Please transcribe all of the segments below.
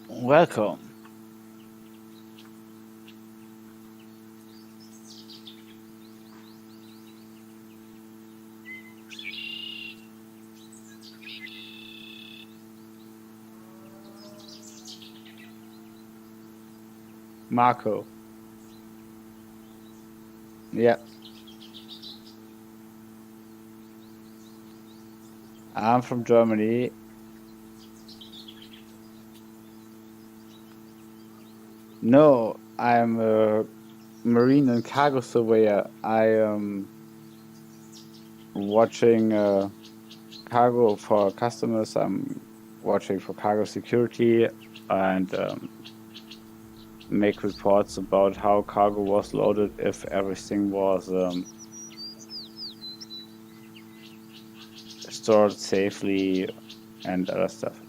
Welcome. Marco. Yeah, I'm from Germany. No, I'm a marine and cargo surveyor. I am watching cargo for customers. I'm watching for cargo security and make reports about how cargo was loaded, if everything was stored safely and other stuff.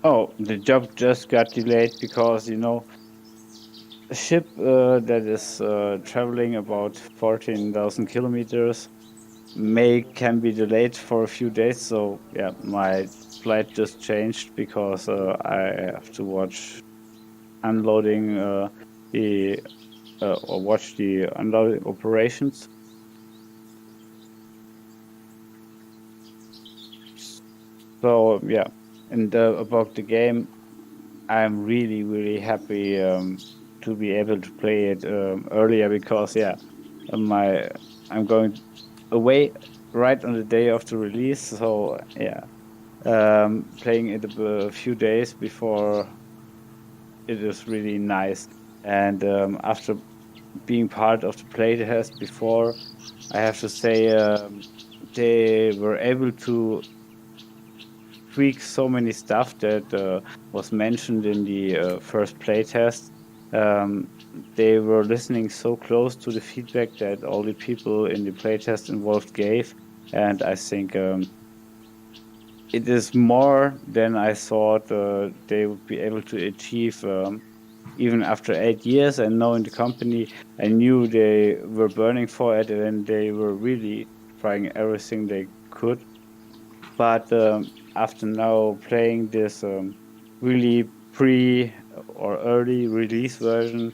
Oh, the job just got delayed because, a ship that is traveling about 14,000 kilometers can be delayed for a few days. So yeah, my flight just changed because I have to watch unloading the or watch the unloading operations. So yeah, and about the game, I'm really really happy to be able to play it earlier because yeah, my I'm going away right on the day of the release. So yeah, playing it a few days before it is really nice. And after being part of the playtest before, I have to say they were able to tweak so many stuff that was mentioned in the first playtest. Um, they were listening so close to the feedback that all the people in the playtest involved gave, and I think it is more than I thought they would be able to achieve. Even after 8 years and knowing the company, I knew they were burning for it and they were really trying everything they could. But after now playing this really pre or early release version,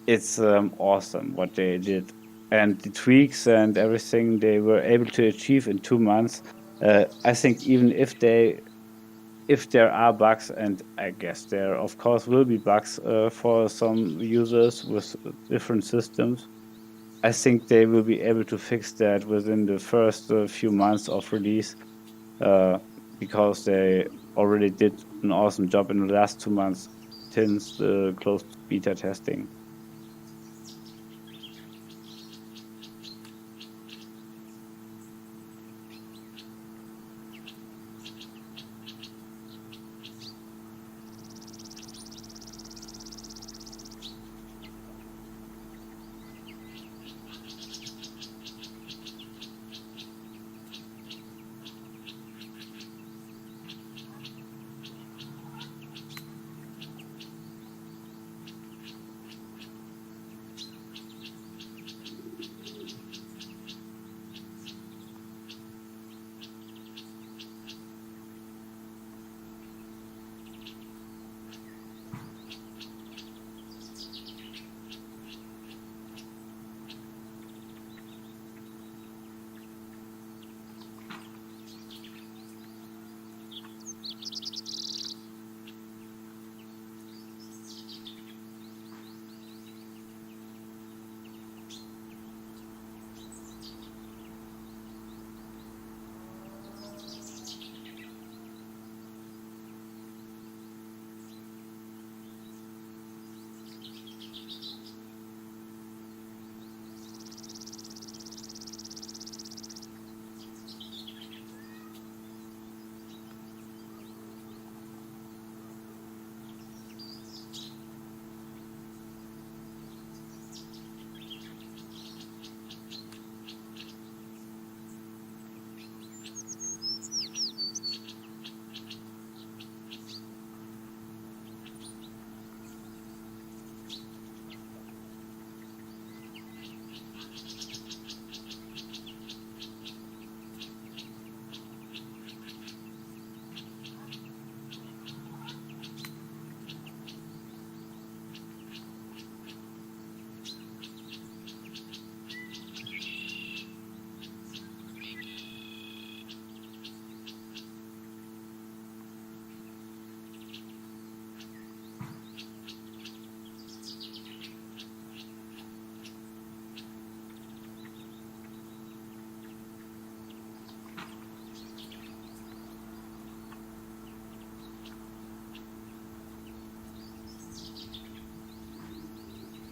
it's awesome what they did. And the tweaks and everything they were able to achieve in 2 months. I think even if there are bugs, and I guess there of course will be bugs for some users with different systems, I think they will be able to fix that within the first few months of release uh, because they already did an awesome job in the last 2 months since the closed beta testing.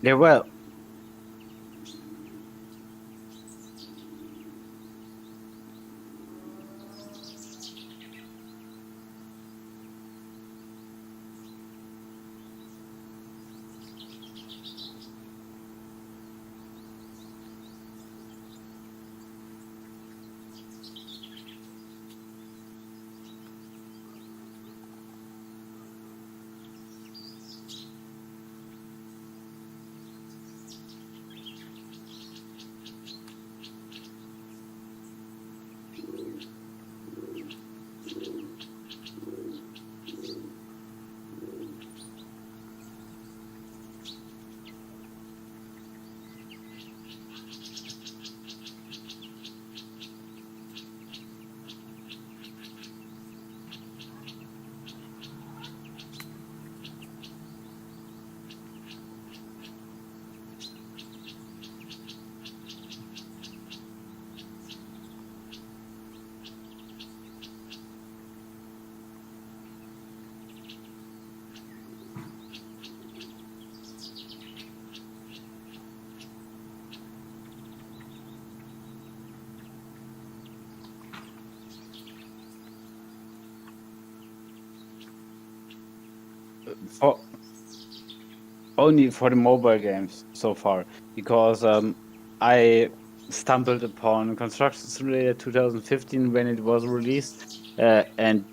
Yeah, well, for only for the mobile games so far, because I stumbled upon Construction Simulator 2015 when it was released, and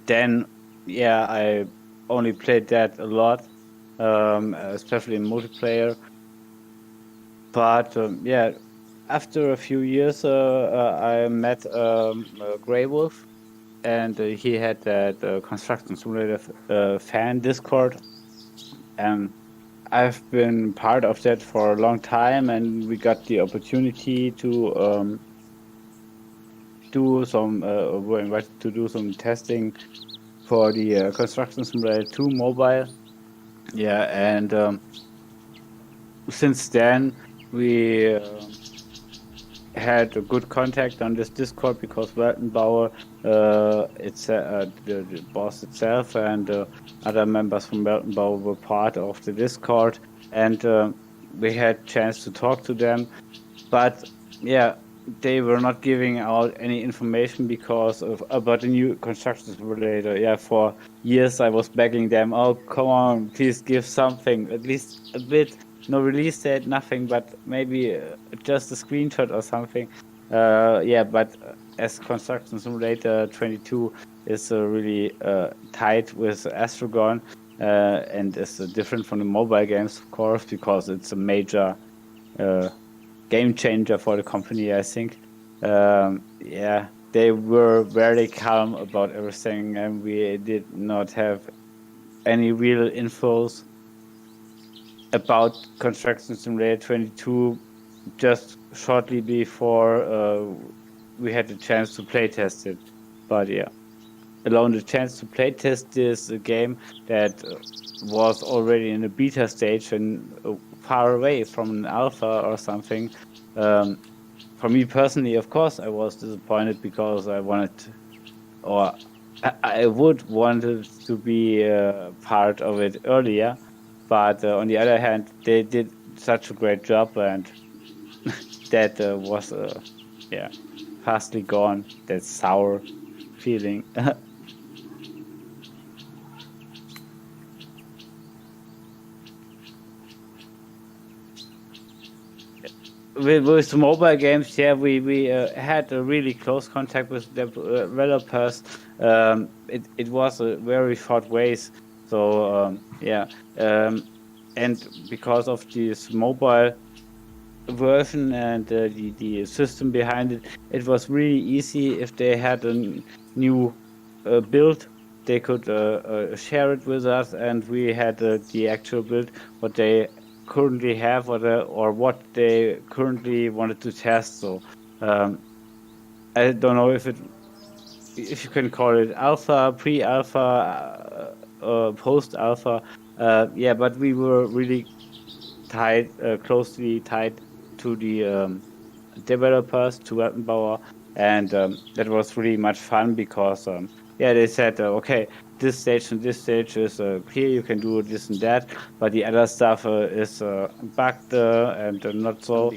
then yeah, I only played that a lot, especially in multiplayer. But yeah, after a few years, I met Grey Wolf, and he had that Construction Simulator fan Discord, and I've been part of that for a long time, and we got the opportunity to do some. Were invited to do some testing for the Construction Simulator 2 mobile. Yeah, and since then we had a good contact on this Discord because Weltenbauer, the boss itself, and other members from Weltenbauer were part of the Discord, and we had chance to talk to them. But yeah, they were not giving out any information because of about the new construction simulator. Yeah, for years I was begging them, "Oh, come on, please give something, at least a bit." No release date, nothing, but maybe just a screenshot or something. Yeah, but as Construction Simulator 22 is really tied with Astrogon, and is different from the mobile games, of course, because it's a major game changer for the company, I think. Yeah, they were very calm about everything, and we did not have any real infos about Construction Simulator 22 just shortly before we had the chance to play test it. But yeah, alone the chance to play test this game that was already in a beta stage and far away from an alpha or something. Um, for me personally, of course, I was disappointed because I wanted, or I would wanted to be part of it earlier. But on the other hand, they did such a great job, and that was yeah, fastly gone. That sour feeling. With the mobile games, yeah, we had a really close contact with the developers. It was a very short ways, so yeah, and because of this mobile version and the system behind it, it was really easy. If they had a new build, they could share it with us, and we had the actual build, what they currently have, or what they currently wanted to test. So um, I don't know if you can call it alpha, pre-alpha, post-alpha. Yeah, but we were really tied, closely tied to the developers, to Weltenbauer, and that was really much fun because yeah, they said, okay, this stage and this stage is clear, you can do this and that, but the other stuff is bugged and not so.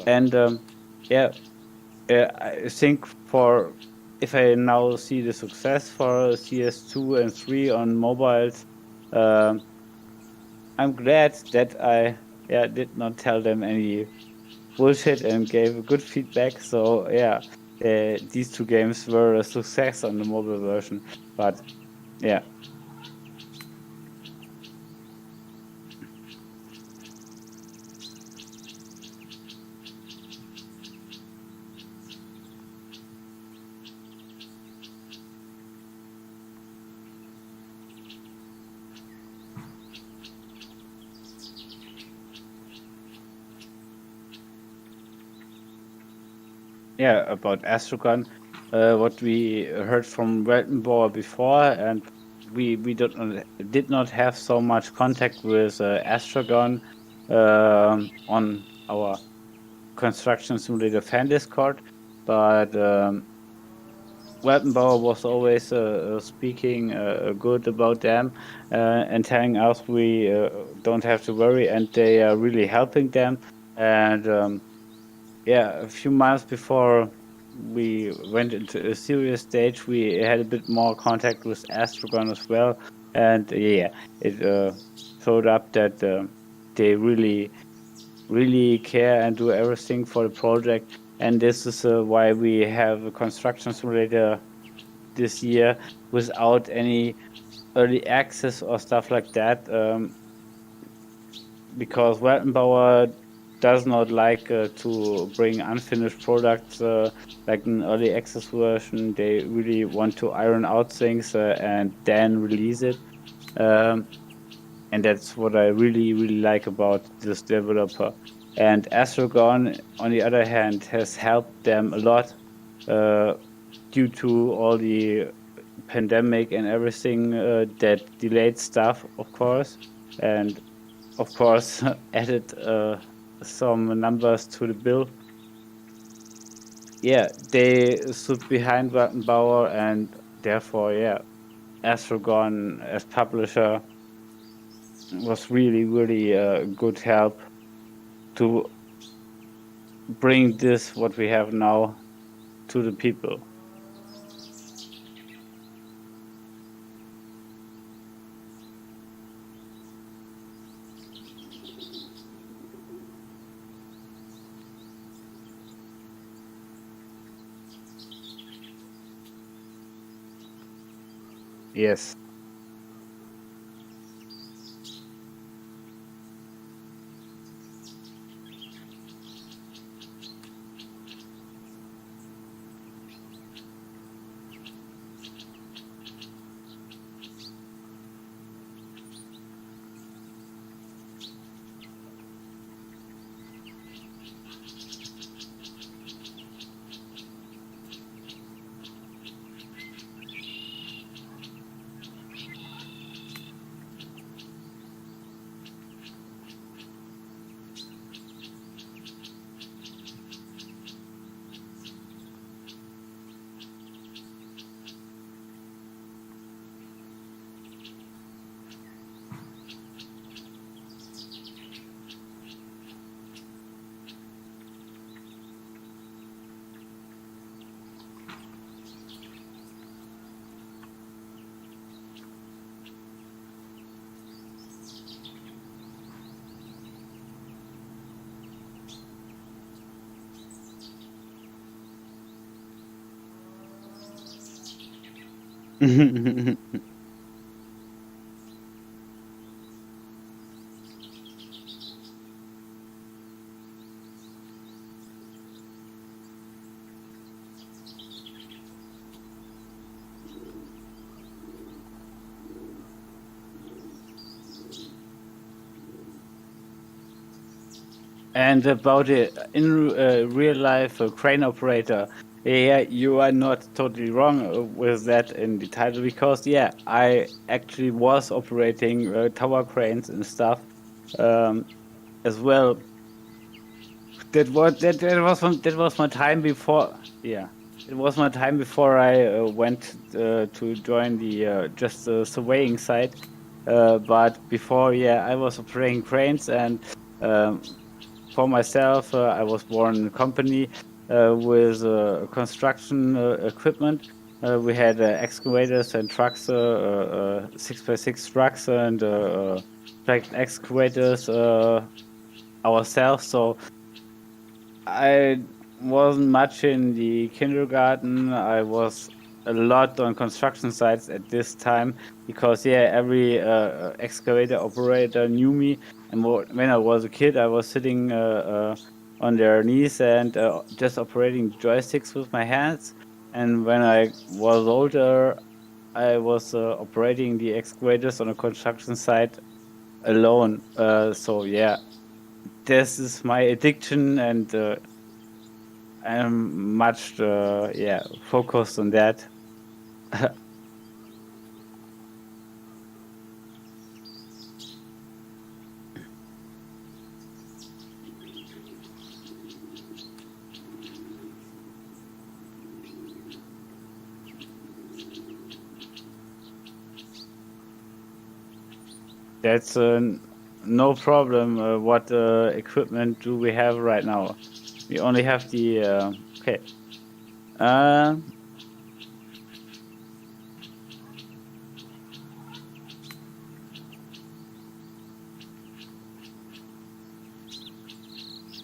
And yeah, I think for if I now see the success for CS2 and 3 on mobiles, um, I'm glad that I did not tell them any bullshit and gave good feedback. So yeah, these two games were a success on the mobile version. But yeah. Yeah, about Astrogun, what we heard from Weltenbauer before, and we did not have so much contact with Astrogun on our construction simulator fan Discord, but Weltenbauer was always speaking good about them and telling us we don't have to worry, and they are really helping them. And yeah, a few months before we went into a serious stage, we had a bit more contact with Astrogon as well, and yeah, it showed up that they really care and do everything for the project. And this is why we have a construction simulator this year without any early access or stuff like that, because Weltenbauer does not like to bring unfinished products like an early access version. They really want to iron out things and then release it. And that's what I really like about this developer. And Astrogon, on the other hand, has helped them a lot due to all the pandemic and everything that delayed stuff, of course, and of course added some numbers to the bill. Yeah, they stood behind Wattenbauer, and therefore, yeah, Astrogon as publisher was really good help to bring this what we have now to the people. Yes. And about it in real life, crane operator. Yeah, you are not totally wrong with that in the title, because yeah, I actually was operating tower cranes and stuff as well. That was my time before. Yeah. it was my time before I went to join the just the surveying side. But before, yeah, I was operating cranes, and for myself, I was born in a company with construction equipment. We had excavators and trucks, 6x6 trucks, and tracked excavators ourselves. So I wasn't much in the kindergarten. I was a lot on construction sites at this time because, yeah, every excavator operator knew me. And when I was a kid, I was sitting on their knees and just operating joysticks with my hands. And when I was older, I was operating the excavators on a construction site alone. So yeah, this is my addiction, and I'm much yeah, focused on that. That's no problem. What equipment do we have right now? We only have the okay. Uh,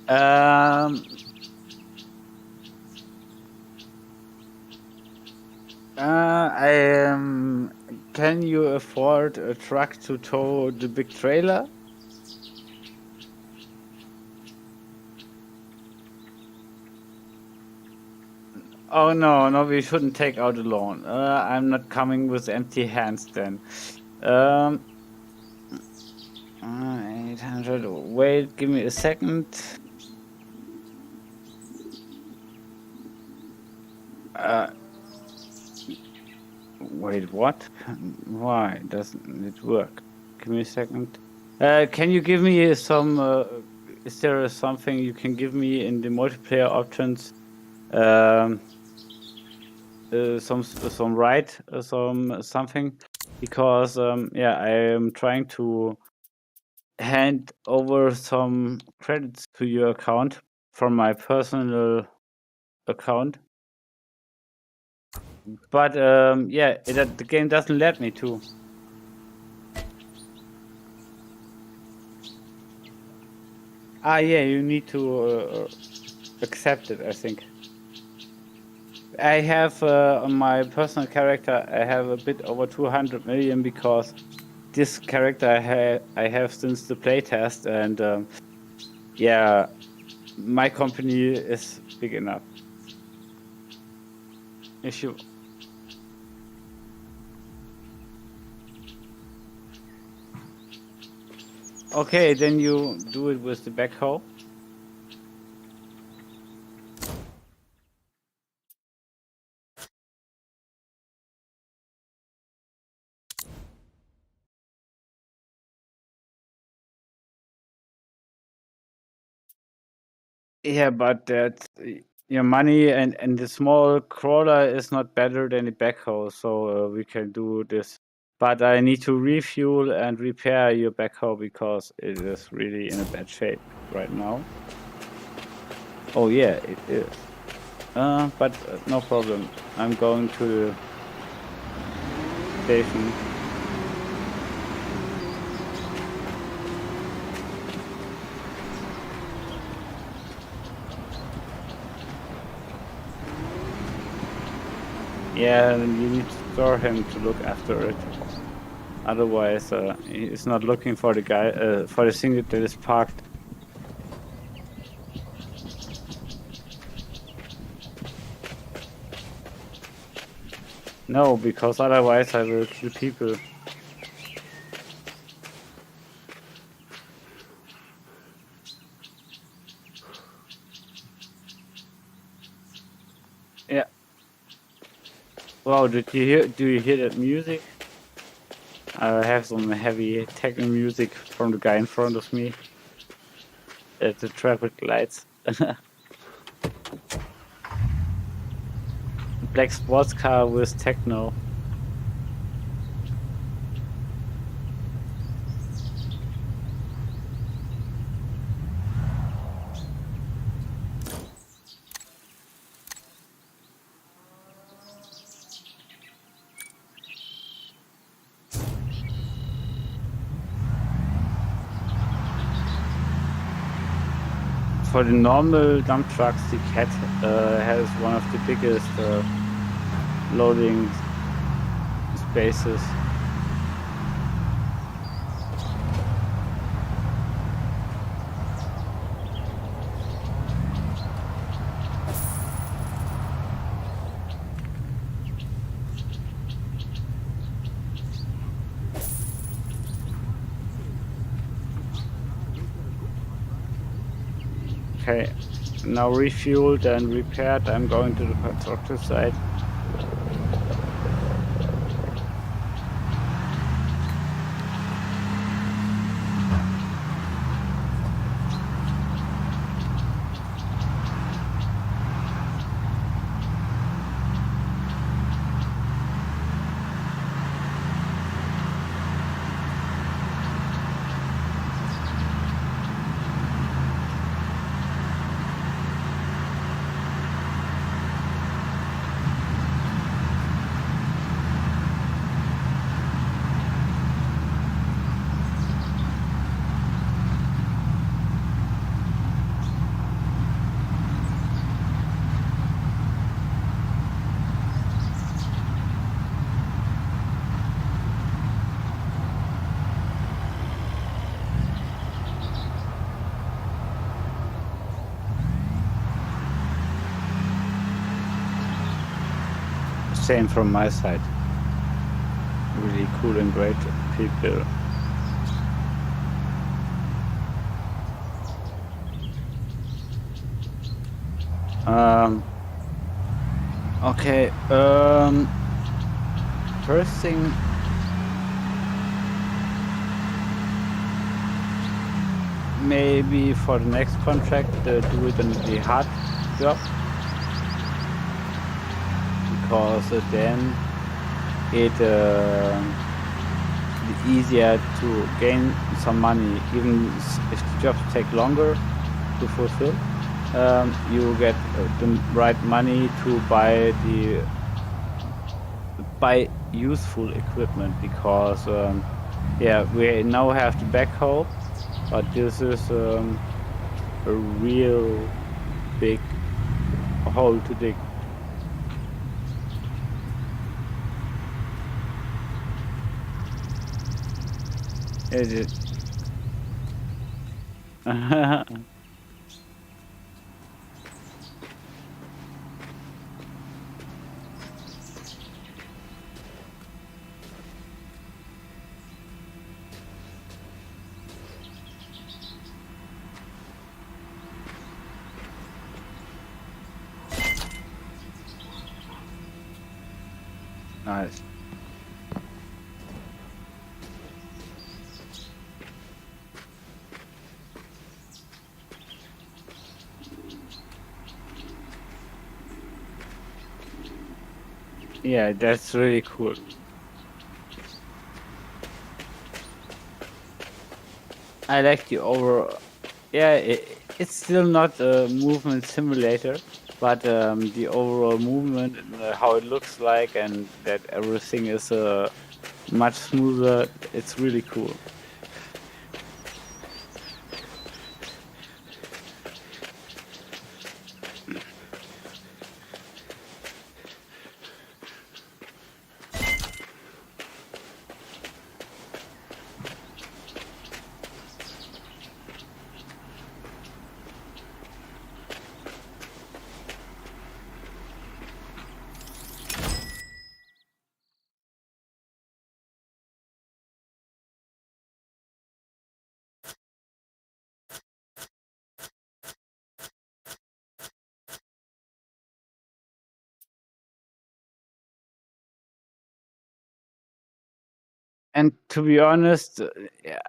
um, I Can you afford a truck to tow the big trailer? Oh no, no, we shouldn't take out a loan. I'm not coming with empty hands then. Um, 800. Wait, give me a second. Wait, what? Why doesn't it work? Give me a second. Can you give me some? Is there something you can give me in the multiplayer options? Some right, something, because yeah, I am trying to hand over some credits to your account from my personal account, but yeah, the game doesn't let me to. Ah, yeah, you need to accept it, I think. I have on my personal character, I have a bit over 200 million because this character I have since the playtest, and yeah, my company is big enough. If you okay, then you do it with the backhoe. Yeah, but that's your money, and the small crawler is not better than the backhoe, so we can do this. But I need to refuel and repair your backhoe because it is really in a bad shape right now. Oh yeah, it is. But no problem. I'm going to the station. Yeah, and you need to store him to look after it. Otherwise, he's not looking for the guy for the thing that is parked. No, because otherwise I will kill people. Yeah. Wow, did you hear? Do you hear that music? I have some heavy techno music from the guy in front of me at the traffic lights. black sports car with techno. For the normal dump trucks, the Cat has one of the biggest loading spaces. Okay, now refueled and repaired. I'm going to the construction site. Same from my side. Really cool and great people. Okay. First thing, maybe for the next contract, do it on the hard job, because then it easier to gain some money, even if the jobs take longer to fulfill. You get the right money to buy useful equipment, because yeah, we now have the backhoe, but this is a real big hole to dig. It is. Nice. Yeah, that's really cool. I like the overall. Yeah, it's still not a movement simulator, but the overall movement and how it looks like, and that everything is much smoother. It's really cool. And to be honest,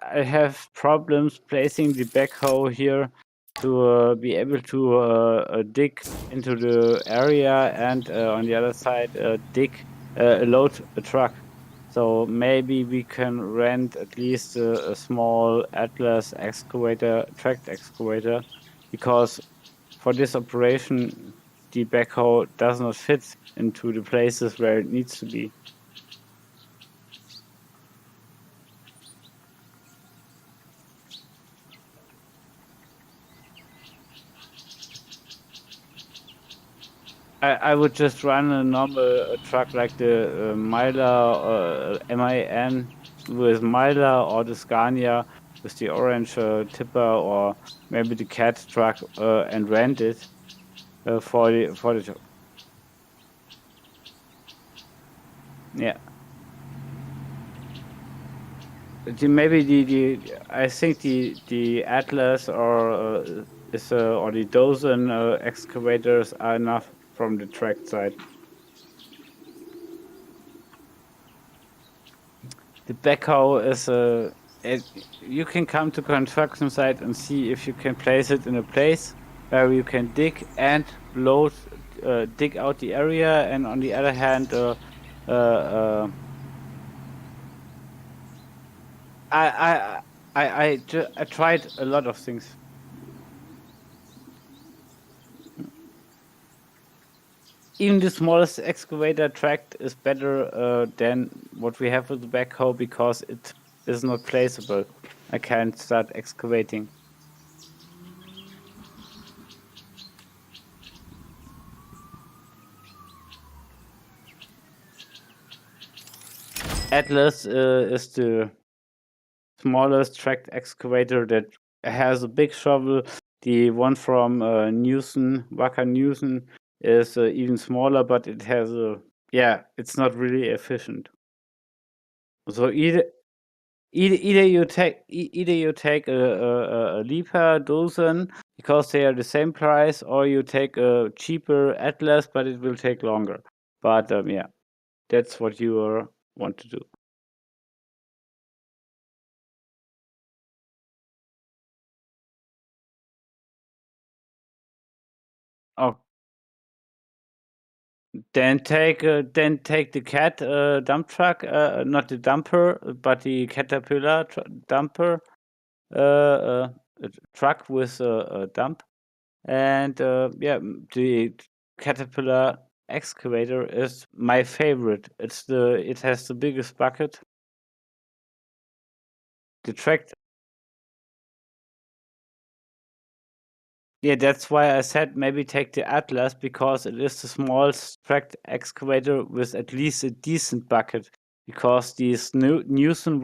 I have problems placing the backhoe here to be able to dig into the area and on the other side load a truck. So maybe we can rent at least a small Atlas excavator, tracked excavator, because for this operation, the backhoe does not fit into the places where it needs to be. I would just run a normal truck like the Myla MIN with Myla, or the Scania with the orange tipper, or maybe the Cat truck, and rent it for the job. Yeah. I think the Atlas or the Dozen excavators are enough from the track side. The backhoe is you can come to construction site and see if you can place it in a place where you can dig and load, dig out the area, and on the other hand, I tried a lot of things. Even the smallest excavator tract is better than what we have with the backhoe, because it is not placeable. I can't start excavating. Atlas is the smallest tracked excavator that has a big shovel. The one from Wacker Newson, is even smaller, but it has it's not really efficient. So either you take a Liebherr Dozen, because they are the same price, or you take a cheaper Atlas, but it will take longer. But that's what you want to do. Oh, then take the Cat dump truck, not the dumper, but the Caterpillar dumper, truck with a dump, and the Caterpillar excavator is my favorite. It has the biggest bucket. The track. Yeah, that's why I said maybe take the Atlas, because it is the smallest tracked excavator with at least a decent bucket. Because these Newson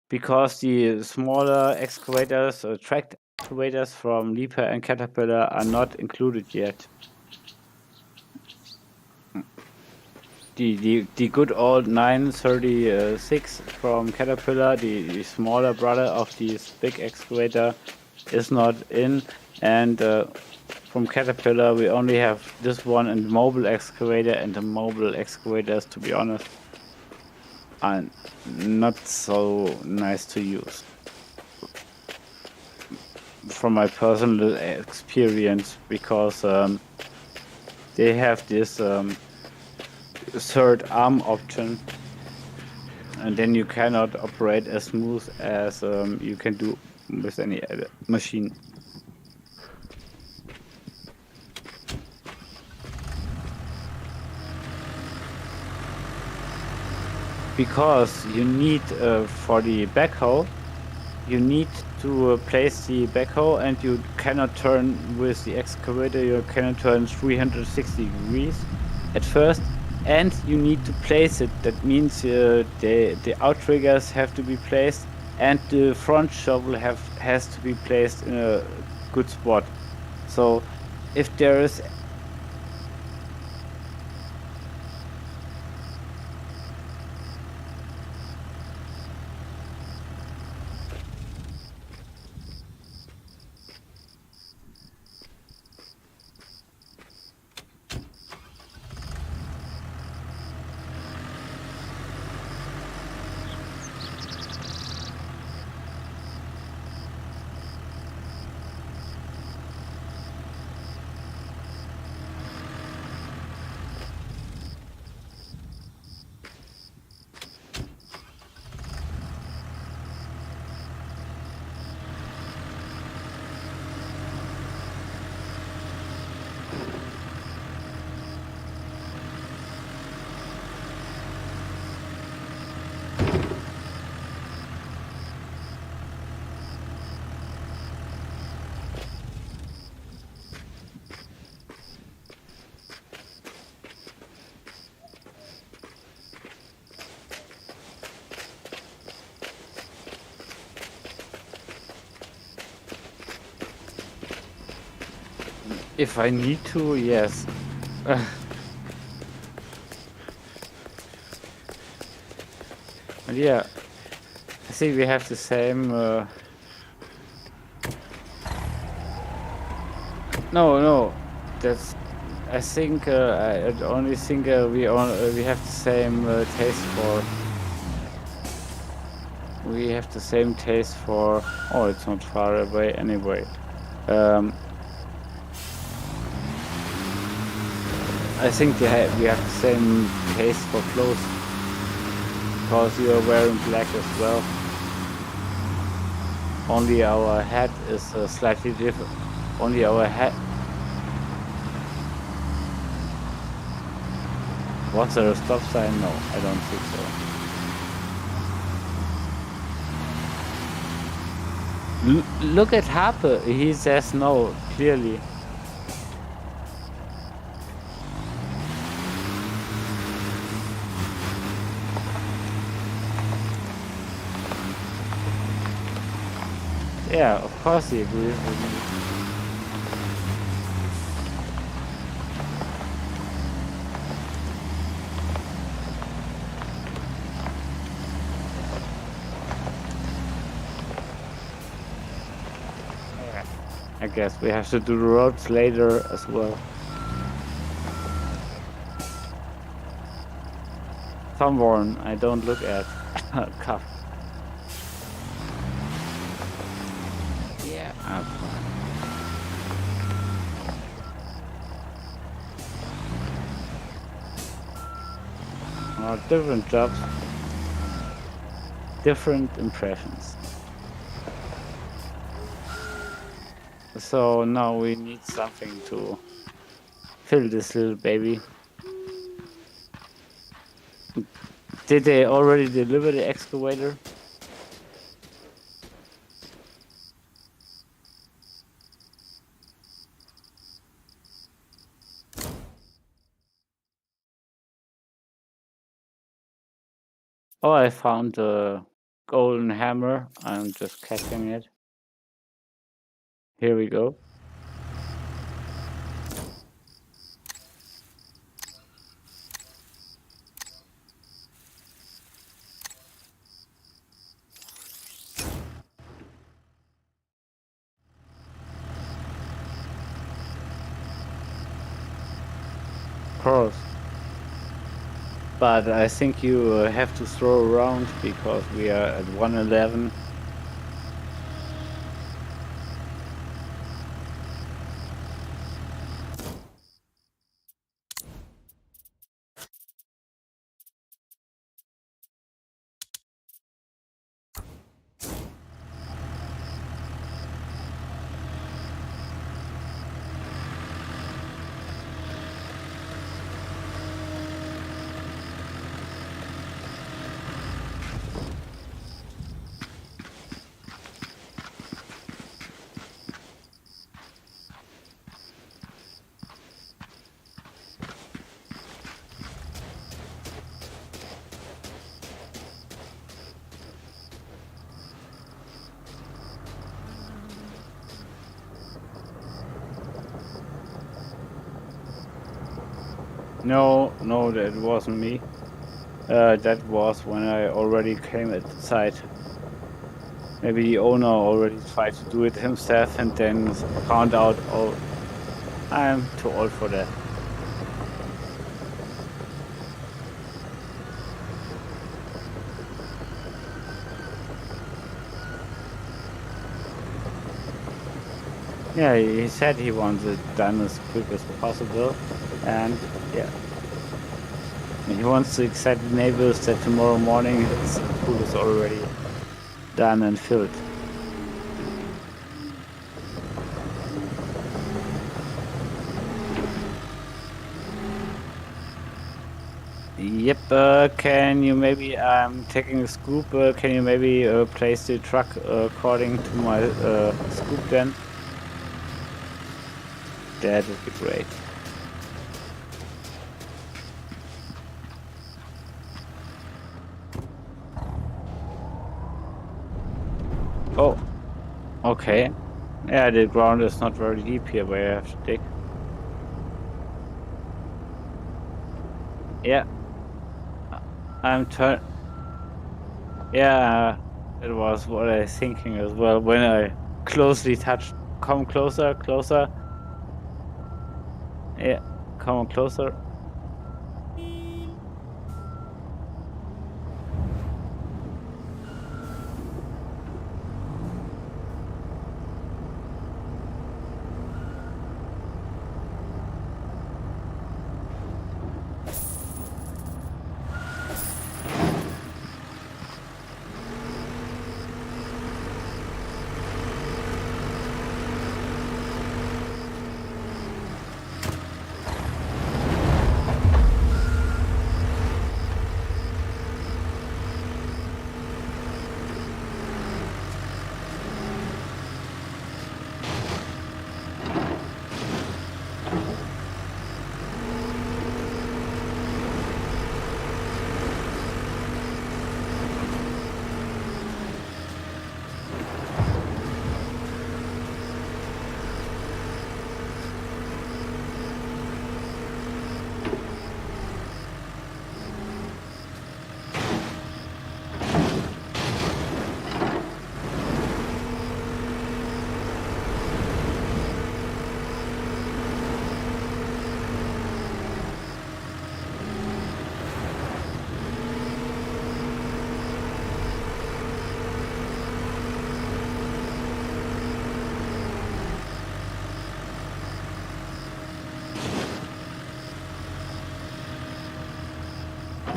because the smaller excavators, tracked excavators from Liebherr and Caterpillar, are not included yet. The good old 936 from Caterpillar, the smaller brother of this big excavator, is not in, and from Caterpillar we only have this one and the mobile excavator, and the mobile excavators, to be honest, are not so nice to use. From my personal experience, because they have this third arm option, and then you cannot operate as smooth as you can do with any other machine. Because you need, for the backhoe, you need to place the backhoe, and you cannot turn with the excavator, you cannot turn 360 degrees at first, and you need to place it. That means the outriggers have to be placed, and the front shovel has to be placed in a good spot. So if there is If I need to, yes. And yeah, I think we have the same. No, that's. I think I only think we have the same taste for. We have the same taste for. Oh, it's not far away anyway. I think we have the same taste for clothes because you are wearing black as well. Only our hat is slightly different. Only our hat. Was there a stop sign? No, I don't think so. Look at Hape. He says no, clearly. Yeah, of course he agrees with me. I guess we have to do the roads later as well. Someone I don't look at. Cuff. Yeah, I'm fine. Different jobs, different impressions. So now we need something to fill this little baby. Did they already deliver the excavator? Oh, I found a golden hammer. I'm just catching it. Here we go. Of course. But I think you have to throw around because we are at 111. No, that wasn't me. That was when I already came at the site. Maybe the owner already tried to do it himself and then found out, oh, I'm too old for that. Yeah, he said he wants it done as quick as possible, and yeah. He wants to excite the neighbors that tomorrow morning his pool is already done and filled. Yep, can you maybe, I'm taking a scoop, can you maybe place the truck according to my scoop then? That would be great. Oh, okay. Yeah, the ground is not very deep here where I have to dig. Yeah, I'm turn. Yeah, it was what I was thinking as well when I closely touched. Come closer, closer. Yeah, come on closer.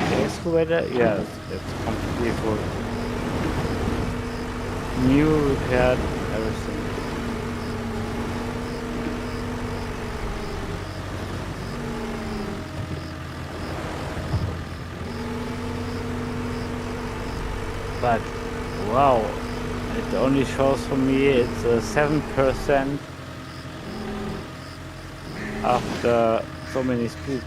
The excavator, yes, it's completely full. New, repaired, everything. But wow, it only shows for me it's 7% after so many scoops.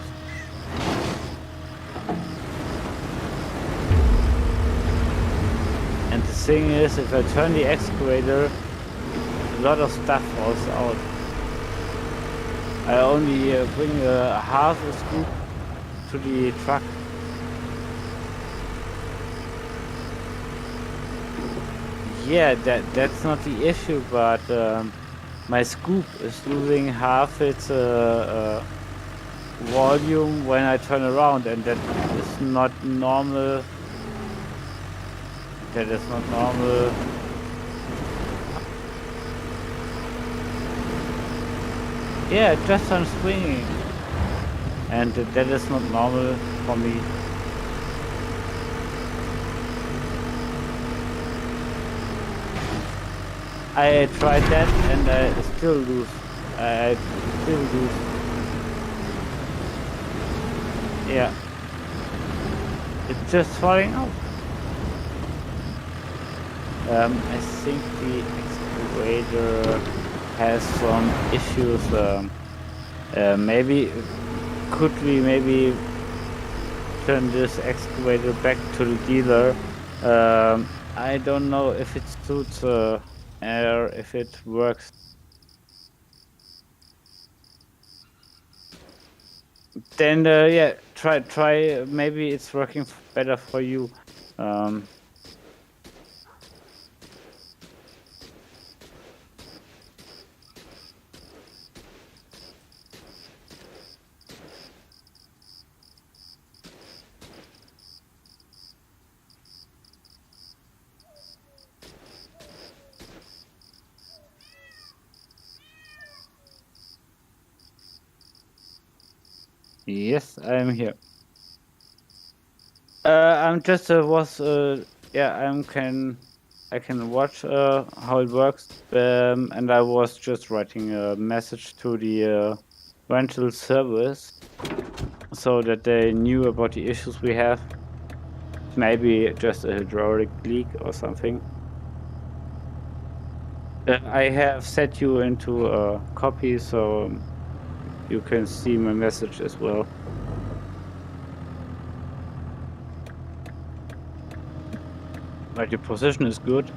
And the thing is, if I turn the excavator, a lot of stuff falls out. I only bring half a scoop to the truck. Yeah, that's not the issue, but my scoop is losing half its volume when I turn around, and that is not normal. That is not normal. Yeah, just on swinging, and that is not normal for me. I tried that and I still lose. I still lose. Yeah. It's just falling out. I think the excavator has some issues. Maybe could we maybe turn this excavator back to the dealer? I don't know if it suits air, if it works. Then yeah, try. Maybe it's working better for you. Yes, I'm here. I'm just yeah, I can watch how it works. And I was just writing a message to the rental service so that they knew about the issues we have. Maybe just a hydraulic leak or something. I have set you into a copy so you can see my message as well. But your position is good.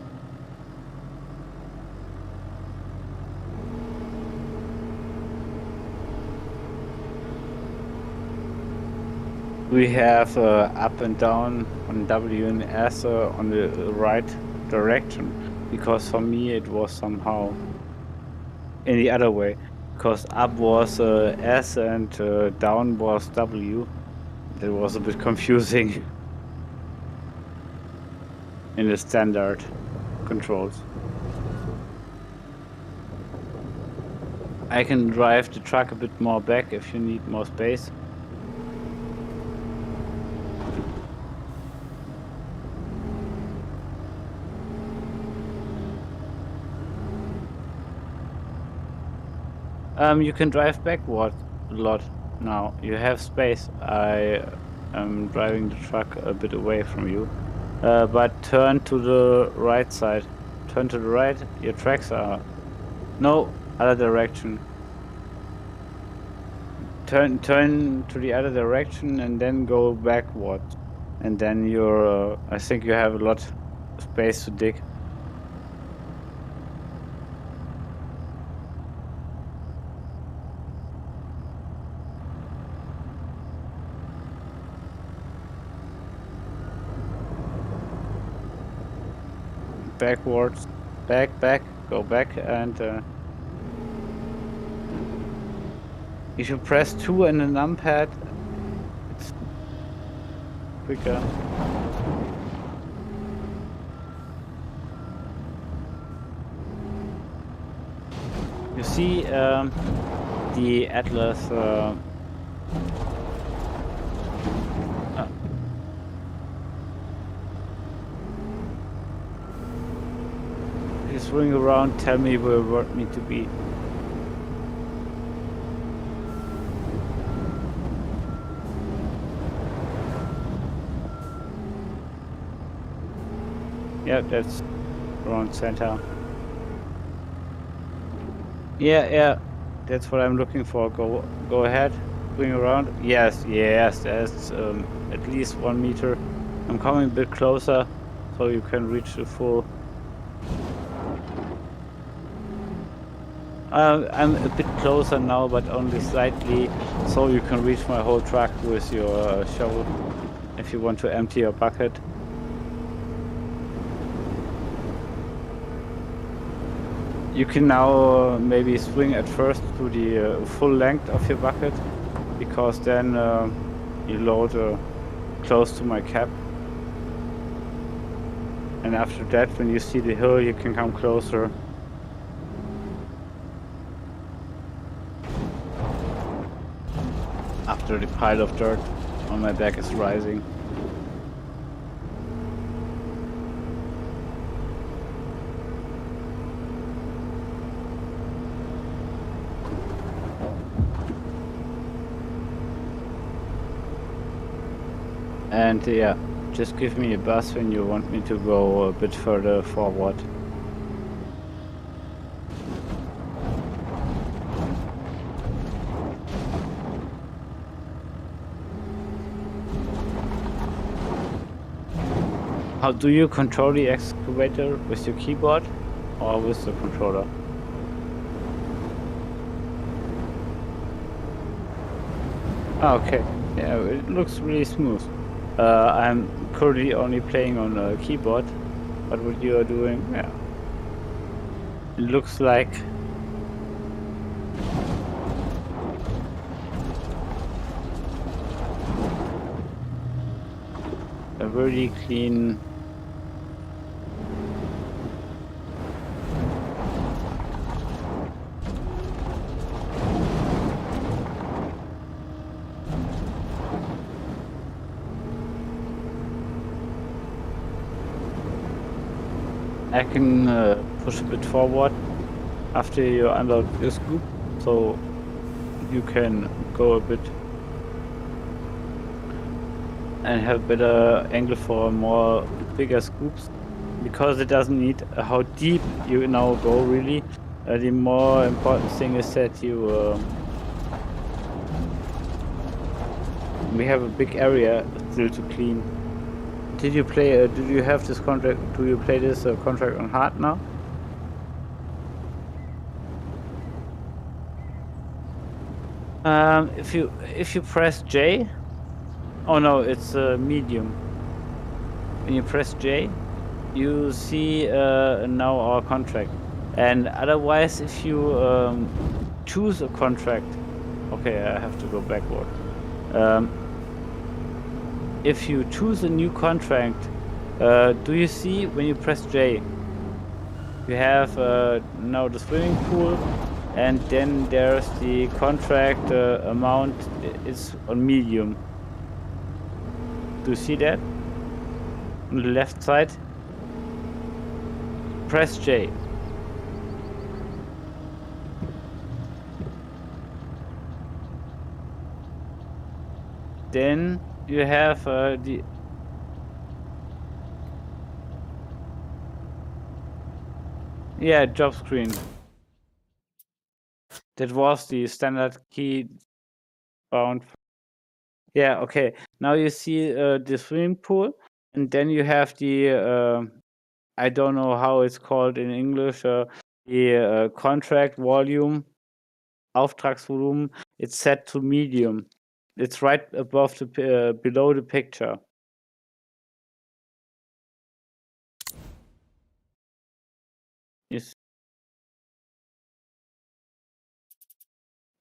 We have up and down on W and S on the right direction, because for me it was somehow in the other way, because up was S and down was W. That was a bit confusing in the standard controls. I can drive the truck a bit more back if you need more space. You can drive backward a lot now. You have space. I am driving the truck a bit away from you. But turn to the right side. Turn to the right. Your tracks are... No, other direction. Turn to the other direction and then go backward. And then you're... I think you have a lot of space to dig. Backwards, back, go back, and if you press 2 in the numpad, it's quicker. You see the Atlas swing around, tell me where you want me to be. Yeah, that's around center. Yeah, that's what I'm looking for. Go ahead, swing around. Yes, that's at least 1 meter. I'm coming a bit closer so you can reach the full. I'm a bit closer now, but only slightly, so you can reach my whole truck with your shovel if you want to empty your bucket. You can now maybe swing at first to the full length of your bucket, because then you load close to my cap. And after that, when you see the hill, you can come closer. After the pile of dirt on my back is rising. And yeah, just give me a buzz when you want me to go a bit further forward. How do you control the excavator? With your keyboard or with the controller? Okay, yeah, it looks really smooth. I'm currently only playing on a keyboard, but what you are doing, yeah, it looks like a very clean I can push a bit forward after you unload your scoop, so you can go a bit and have better angle for more bigger scoops, because it doesn't need how deep you now go really. The more important thing is that you we have a big area still to clean. Did you play? Did you have this contract? Do you play this contract on hard now? If you press J, Oh no, it's medium. When you press J, you see now our contract. And otherwise, if you choose a contract, okay, I have to go backward. If you choose a new contract, do you see when you press J? You have now the swimming pool, and then there's the contract amount. It's on medium. Do you see that? On the left side? Press J. Then you have the job screen. That was the standard key bound. Yeah, okay. Now you see the swimming pool, and then you have the I don't know how it's called in English, the contract volume, Auftragsvolumen. It's set to medium. It's right above the below the picture. Yes.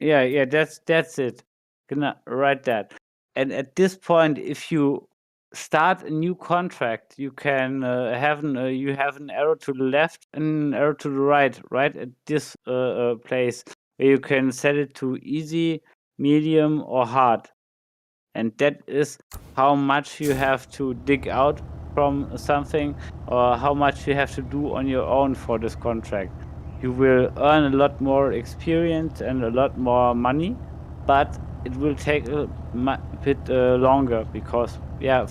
Yeah, that's it. Gonna write that. And at this point, if you start a new contract, you can you have an arrow to the left and an arrow to the right, right at this place where you can set it to easy, medium, or hard. And that is how much you have to dig out from something or how much you have to do on your own for this contract. You will earn a lot more experience and a lot more money, but it will take a bit longer because,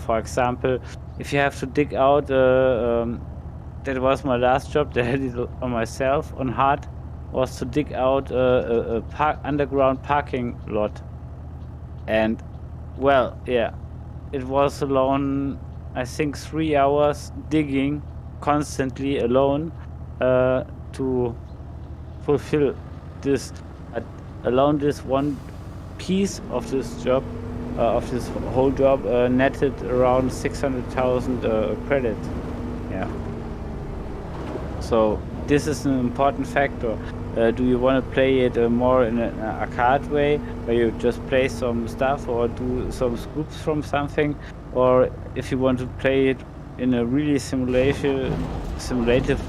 for example, if you have to dig out, that was my last job that I did on myself on hard, was to dig out a underground parking lot. And well, it was alone, I think 3 hours digging constantly alone to fulfill this. Alone, this one piece of this job, of this whole job, netted around 600,000 credits. Yeah. So this is an important factor. Do you want to play it more in an arcade way, where you just play some stuff or do some scoops from something, or if you want to play it in a really simulative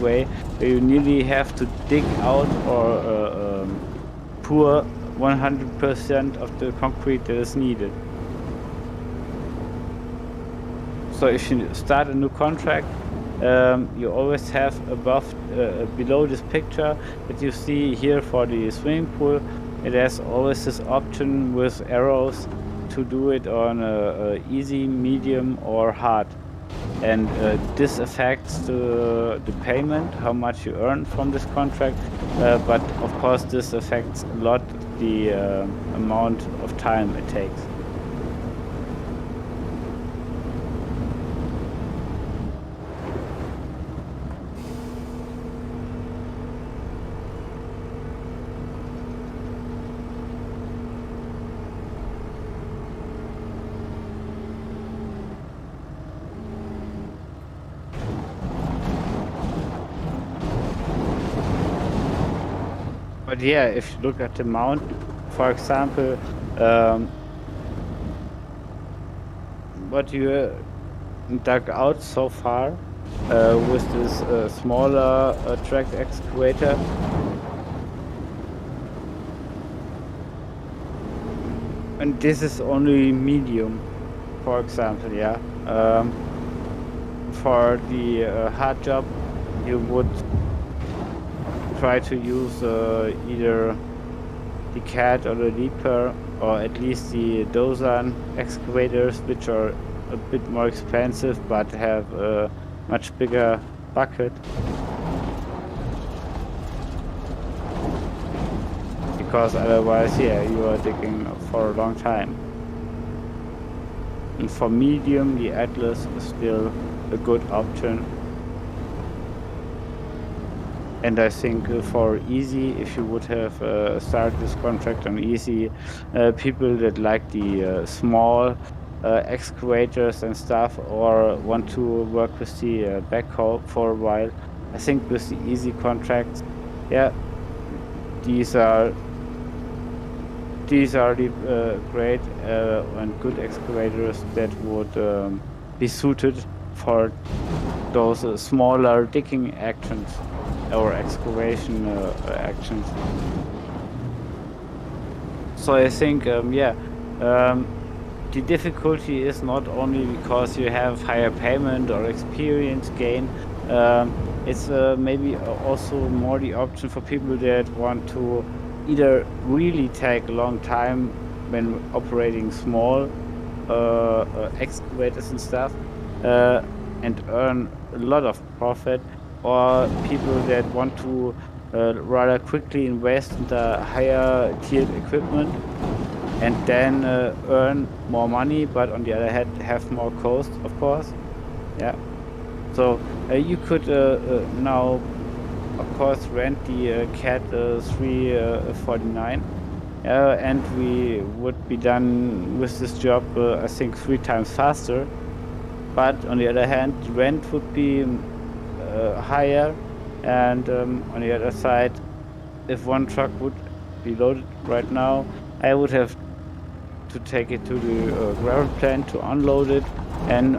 way, where you nearly have to dig out or pour 100% of the concrete that is needed. So if you start a new contract, you always have below this picture that you see here for the swimming pool, it has always this option with arrows to do it on easy, medium, or hard. And this affects the payment, how much you earn from this contract, but of course this affects a lot the amount of time it takes. But if you look at the amount, for example, what you dug out so far with this smaller track excavator, and this is only medium, for example, for the hard job, you would try to use either the CAT or the Leaper, or at least the Dozan excavators, which are a bit more expensive but have a much bigger bucket. Because otherwise, you are digging for a long time. And for medium, the Atlas is still a good option. And I think for easy, if you would have started this contract on easy, people that like the small excavators and stuff, or want to work with the backhoe for a while, I think with the easy contracts, yeah, these are the great and good excavators that would be suited for those smaller digging actions or excavation actions. So I think, the difficulty is not only because you have higher payment or experience gain. It's maybe also more the option for people that want to either really take a long time when operating small excavators and stuff and earn a lot of profit, or people that want to rather quickly invest in the higher tiered equipment and then earn more money, but on the other hand have more cost, of course. Yeah. So you could now, of course, rent the Cat 349, and we would be done with this job, I think, 3 times faster. But on the other hand, the rent would be higher, and on the other side, if one truck would be loaded right now, I would have to take it to the gravel plant to unload it, and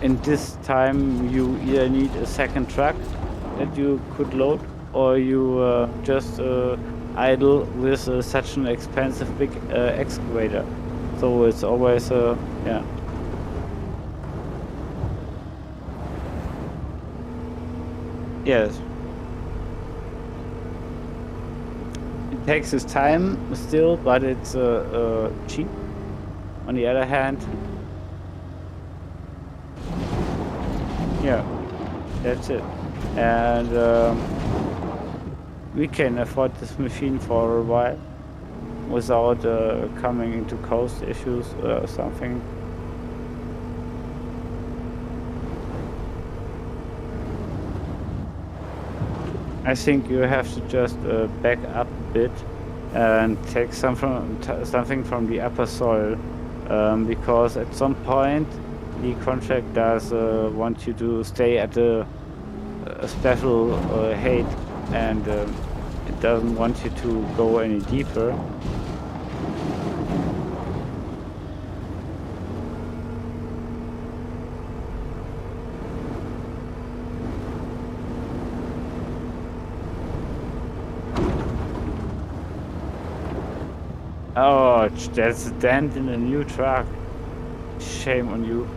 in this time you either need a second truck that you could load, or you just idle with such an expensive big excavator. So it's always yeah. Yes. It takes its time still, but it's cheap. On the other hand, yeah, that's it. And we can afford this machine for a while without coming into cost issues or something. I think you have to just back up a bit and take something from the upper soil, because at some point the contract does want you to stay at a special height, and it doesn't want you to go any deeper. Oh, that's a dent in a new truck. Shame on you.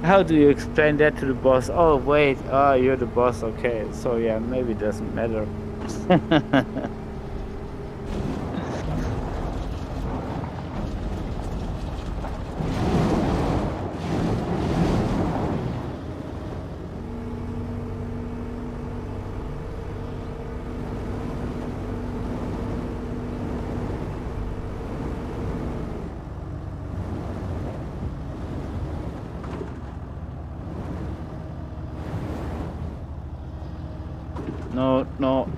How do you explain that to the boss? Oh, wait. Oh, you're the boss. Okay. So, yeah, maybe it doesn't matter.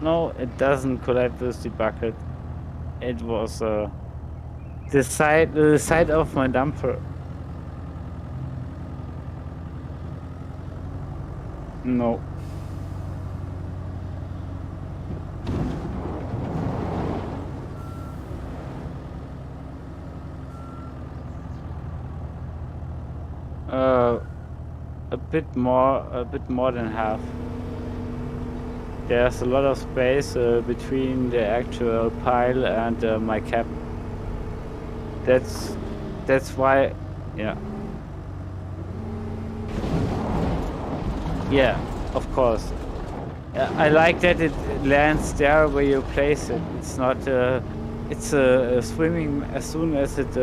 No, it doesn't collide with the bucket. It was the side of my dumper. No. A bit more than half. There's a lot of space between the actual pile and my cap. That's why, yeah. Yeah, of course. I like that it lands there where you place it. It's not. It's swimming as soon as it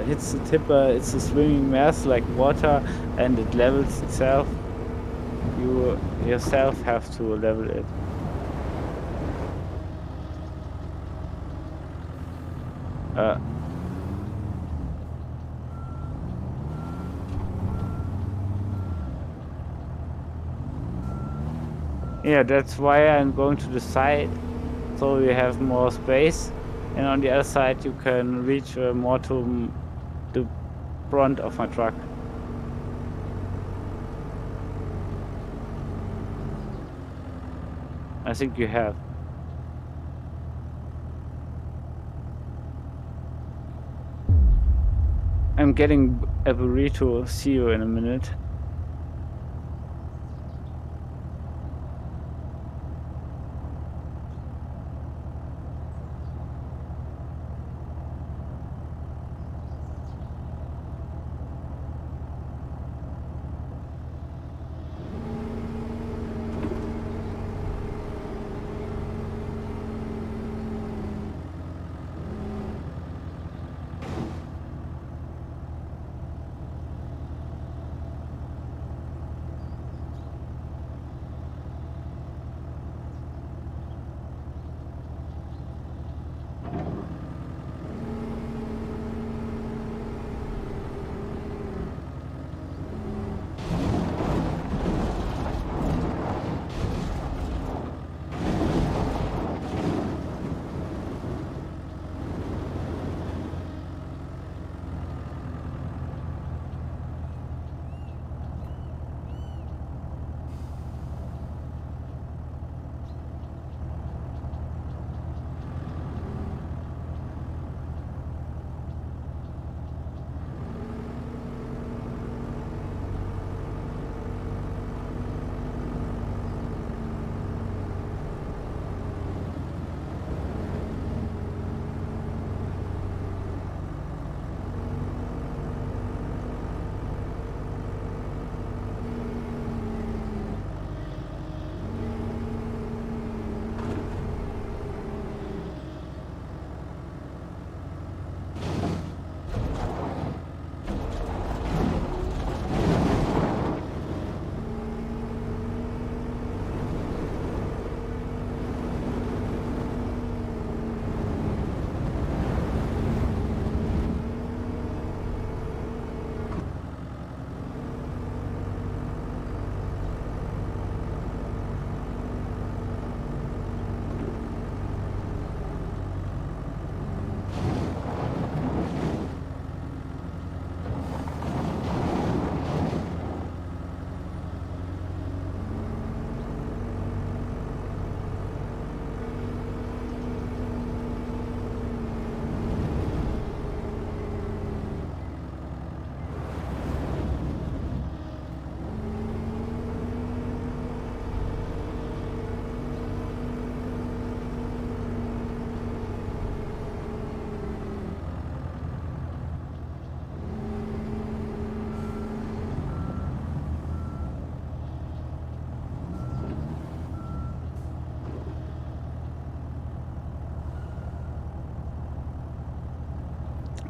hits the tipper. It's a swimming mass like water, and it levels itself. You yourself have to level it. Yeah, that's why I'm going to the side, so you have more space, and on the other side you can reach more to the front of my truck. I think you have. I'm getting a burrito. See you in a minute.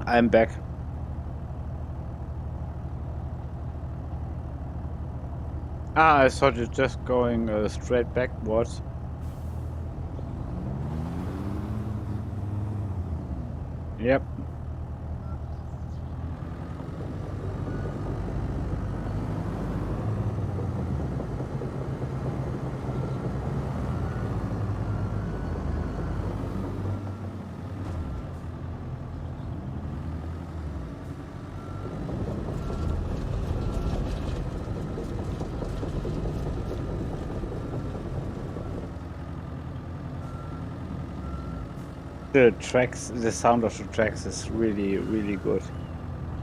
I'm back. I thought you're just going straight backwards. Yep. The sound of the tracks is really, really good.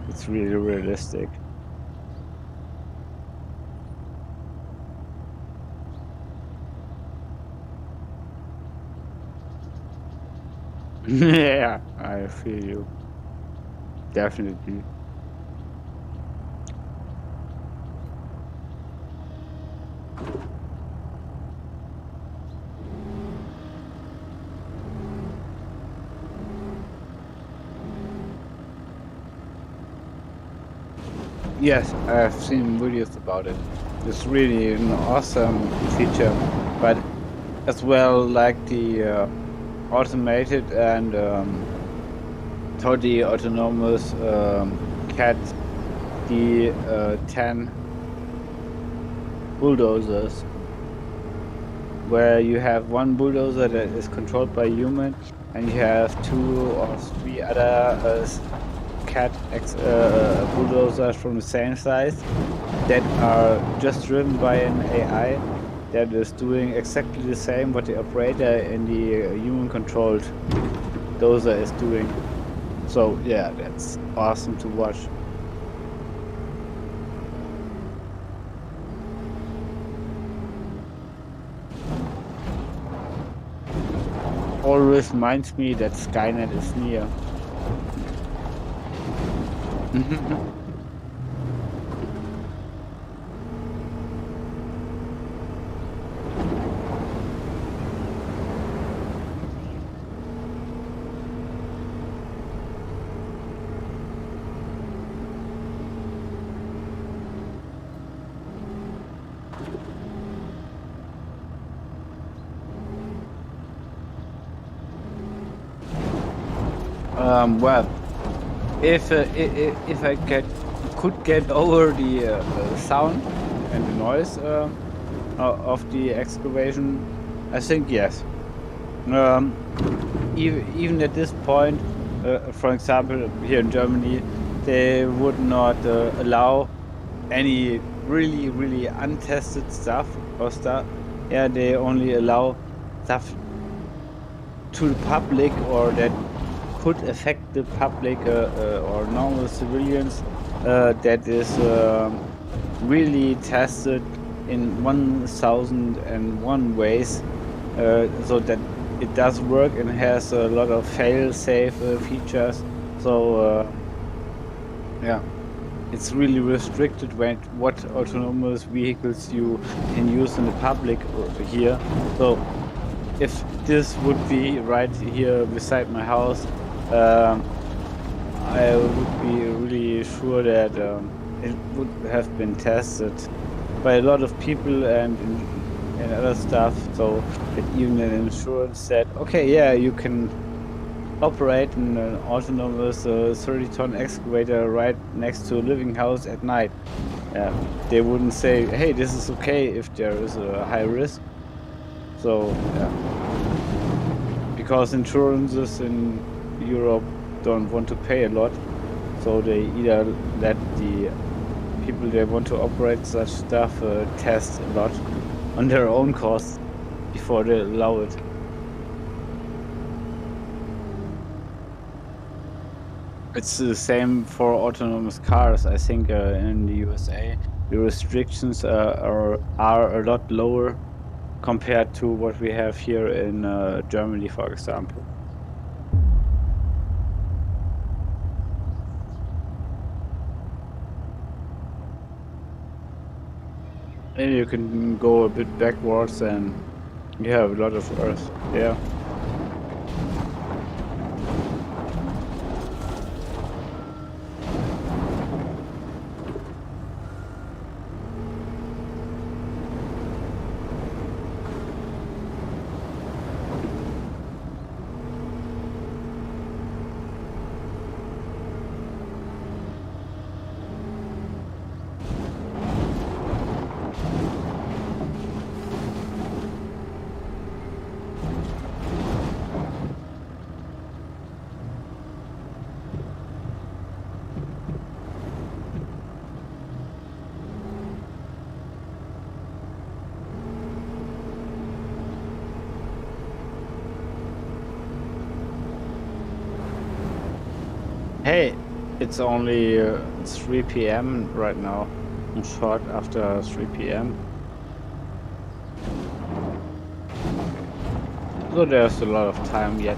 It's really realistic. Yeah, I feel you. Definitely. Yes, I've seen videos about it. It's really an awesome feature, but as well like the automated and totally autonomous CAT D10 bulldozers, where you have one bulldozer that is controlled by a human, and you have 2 or 3 other cat bulldozers from the same size that are just driven by an AI that is doing exactly the same what the operator in the human-controlled dozer is doing. So yeah, that's awesome to watch. Always reminds me that Skynet is near. Well, if I could get over the sound and the noise of the excavation, I think yes. Even at this point, for example, here in Germany, they would not allow any really untested stuff or stuff. Yeah, they only allow stuff to the public or that could affect the public or normal civilians that is really tested in 1001 ways so that it does work and has a lot of fail-safe features. So yeah, it's really restricted what autonomous vehicles you can use in the public here. So if this would be right here beside my house, I would be really sure that it would have been tested by a lot of people and other stuff. So that even an insurance said, okay, yeah, you can operate an autonomous 30-ton excavator right next to a living house at night. They wouldn't say, hey, this is okay if there is a high risk. So yeah, because insurances in Europe don't want to pay a lot, so they either let the people they want to operate such stuff test a lot on their own costs before they allow it. It's the same for autonomous cars. I think in the USA, the restrictions are a lot lower compared to what we have here in Germany, for example. And you can go a bit backwards and you have a lot of earth. Yeah. Hey, it's only 3 p.m. right now. I'm short after 3 p.m. So there's a lot of time yet.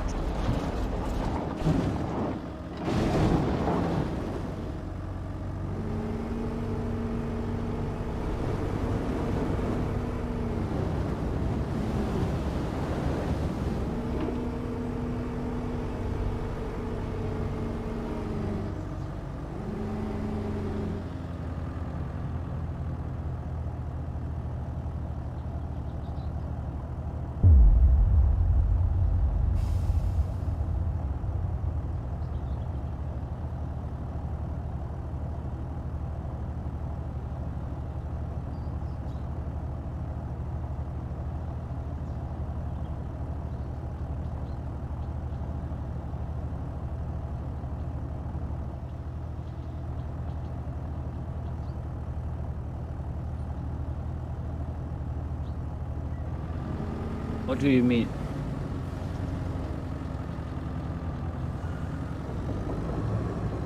What do you mean?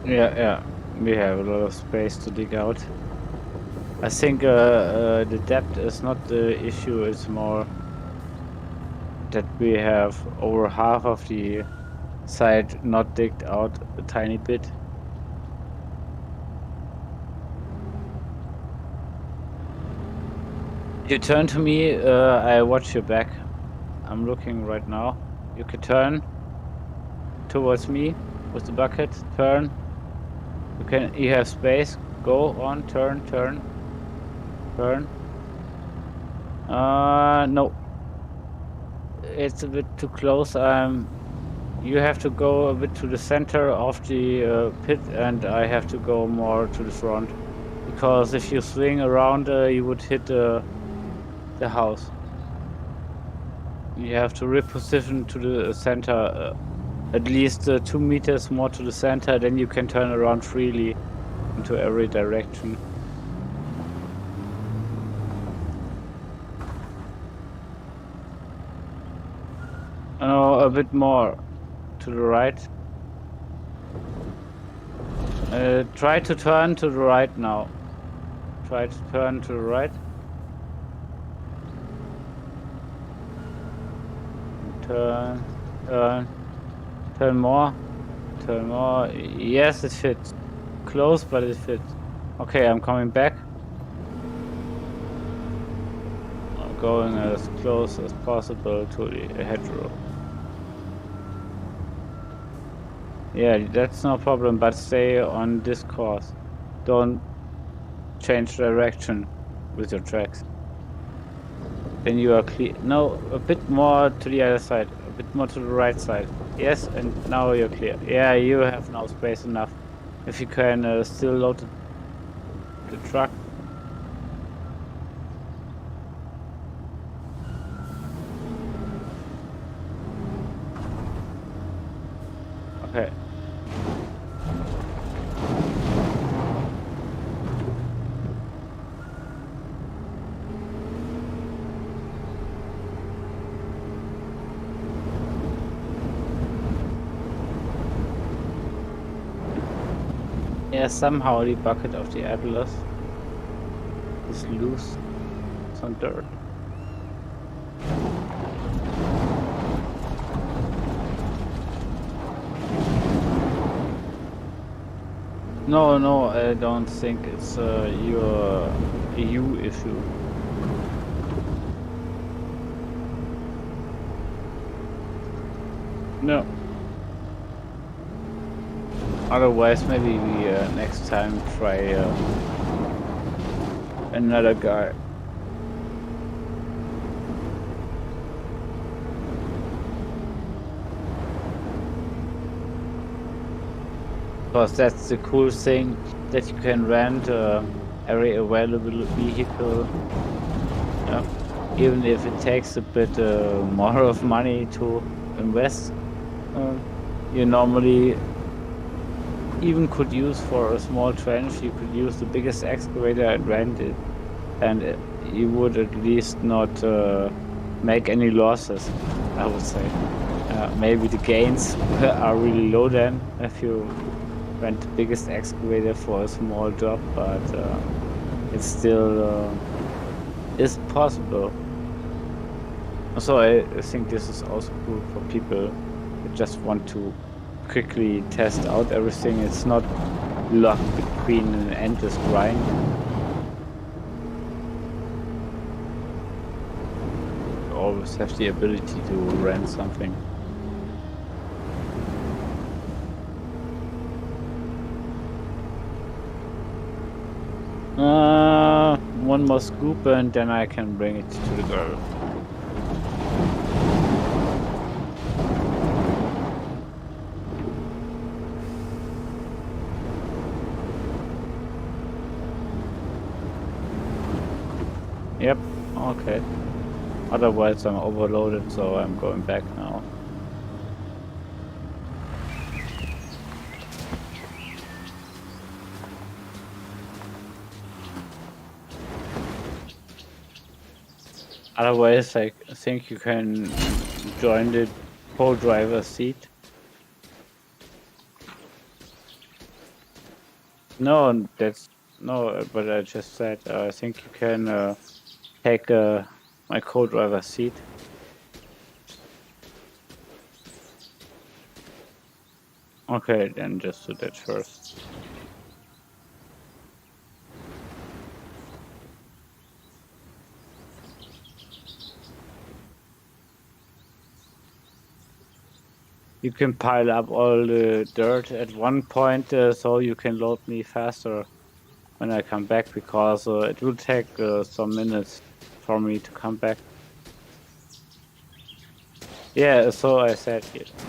Yeah. We have a lot of space to dig out. I think the depth is not the issue. It's more that we have over half of the side not digged out a tiny bit. You turn to me, I watch your back. I'm looking right now. You can turn towards me with the bucket. Turn. You have space. Go on. Turn. No. It's a bit too close. You have to go a bit to the center of the pit, and I have to go more to the front. Because if you swing around, you would hit the house. You have to reposition to the center, at least 2 meters more to the center, then you can turn around freely into every direction. No, a bit more to the right. Try to turn to the right now. Try to turn to the right. Turn more. Yes, it fits. Close, but it fits. Okay, I'm coming back. I'm going as close as possible to the hedgerow. Yeah, that's no problem, but stay on this course. Don't change direction with your tracks. Then you are clear. No, a bit more to the other side, a bit more to the right side. Yes, and now you're clear. Yeah, you have now space enough. If you can still load the truck. Okay. Yeah, somehow the bucket of the Atlas is loose. Some dirt. No, I don't think it's your EU issue. No. Otherwise, maybe we next time try another guy. Because that's the cool thing, that you can rent every available vehicle. Even if it takes a bit more of money to invest, you normally even could use for a small trench, you could use the biggest excavator and rent it. And you would at least not make any losses, I would say. Maybe the gains are really low then if you rent the biggest excavator for a small job, but it still is possible. So I think this is also cool for people who just want to quickly test out everything. It's not locked between an endless grind. You always have the ability to rent something. One more scoop and then I can bring it to the girl. Yep, okay. Otherwise I'm overloaded, so I'm going back now. Otherwise, I think you can join the co-driver seat. No, that's no. But I just said I think you can take my co-driver seat. Okay, then just do that first. You can pile up all the dirt at one point, so you can load me faster when I come back, because it will take some minutes for me to come back. Yeah, so I said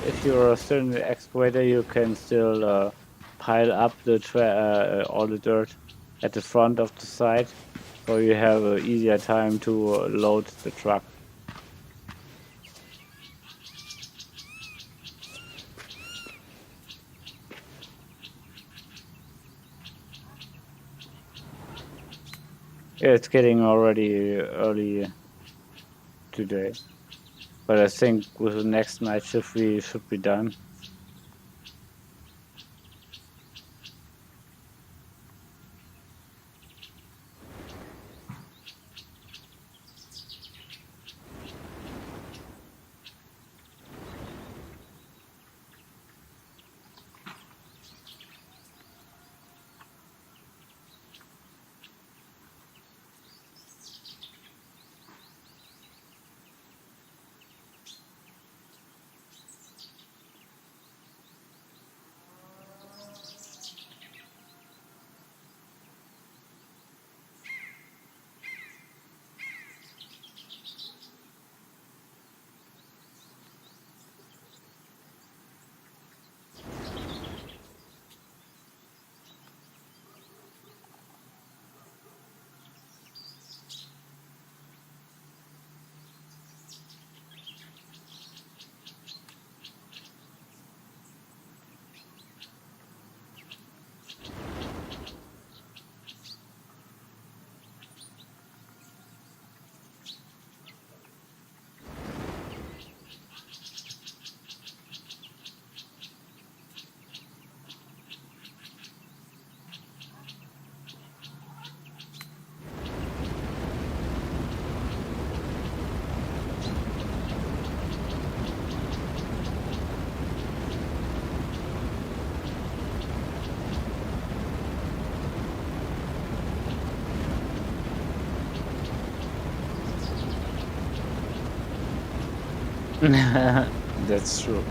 if you're still in the excavator, you can still pile up the all the dirt at the front of the site, so you have an easier time to load the truck. Yeah, it's getting already early today, but I think with the next night shift we should be done. That's true.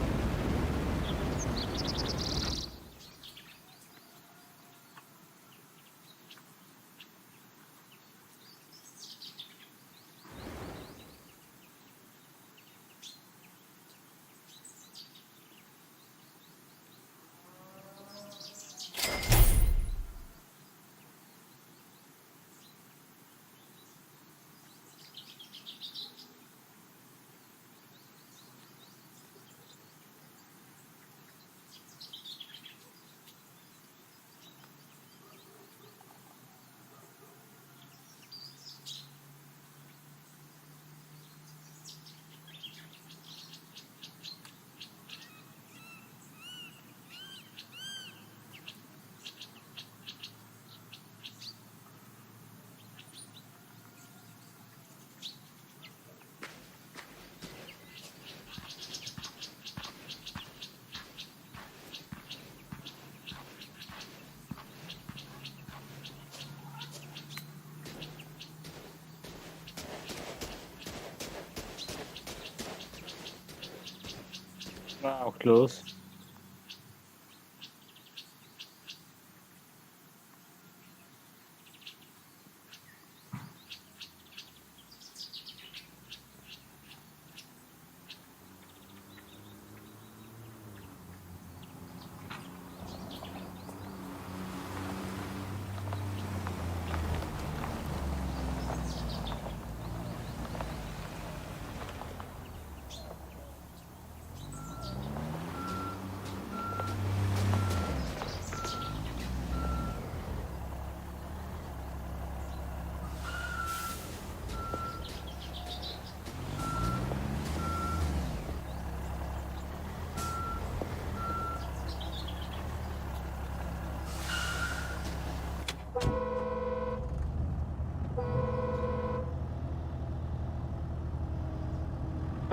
Wow, close.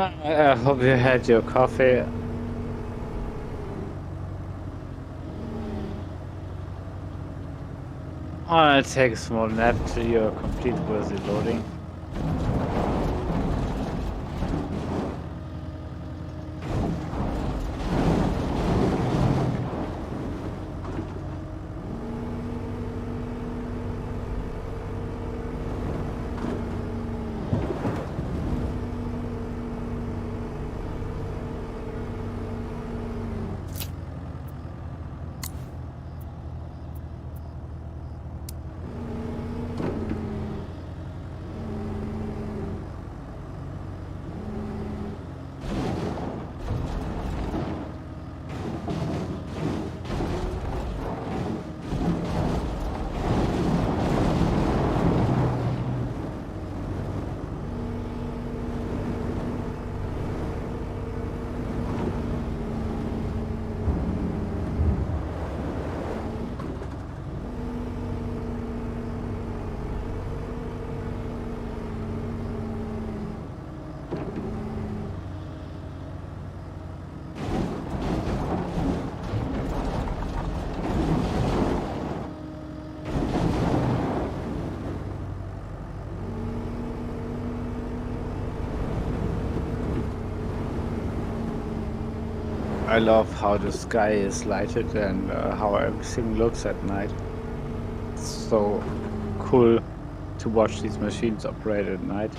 I hope you had your coffee. I'll take a small nap till you're complete with the loading. I love how the sky is lighted and how everything looks at night. It's so cool to watch these machines operate at night.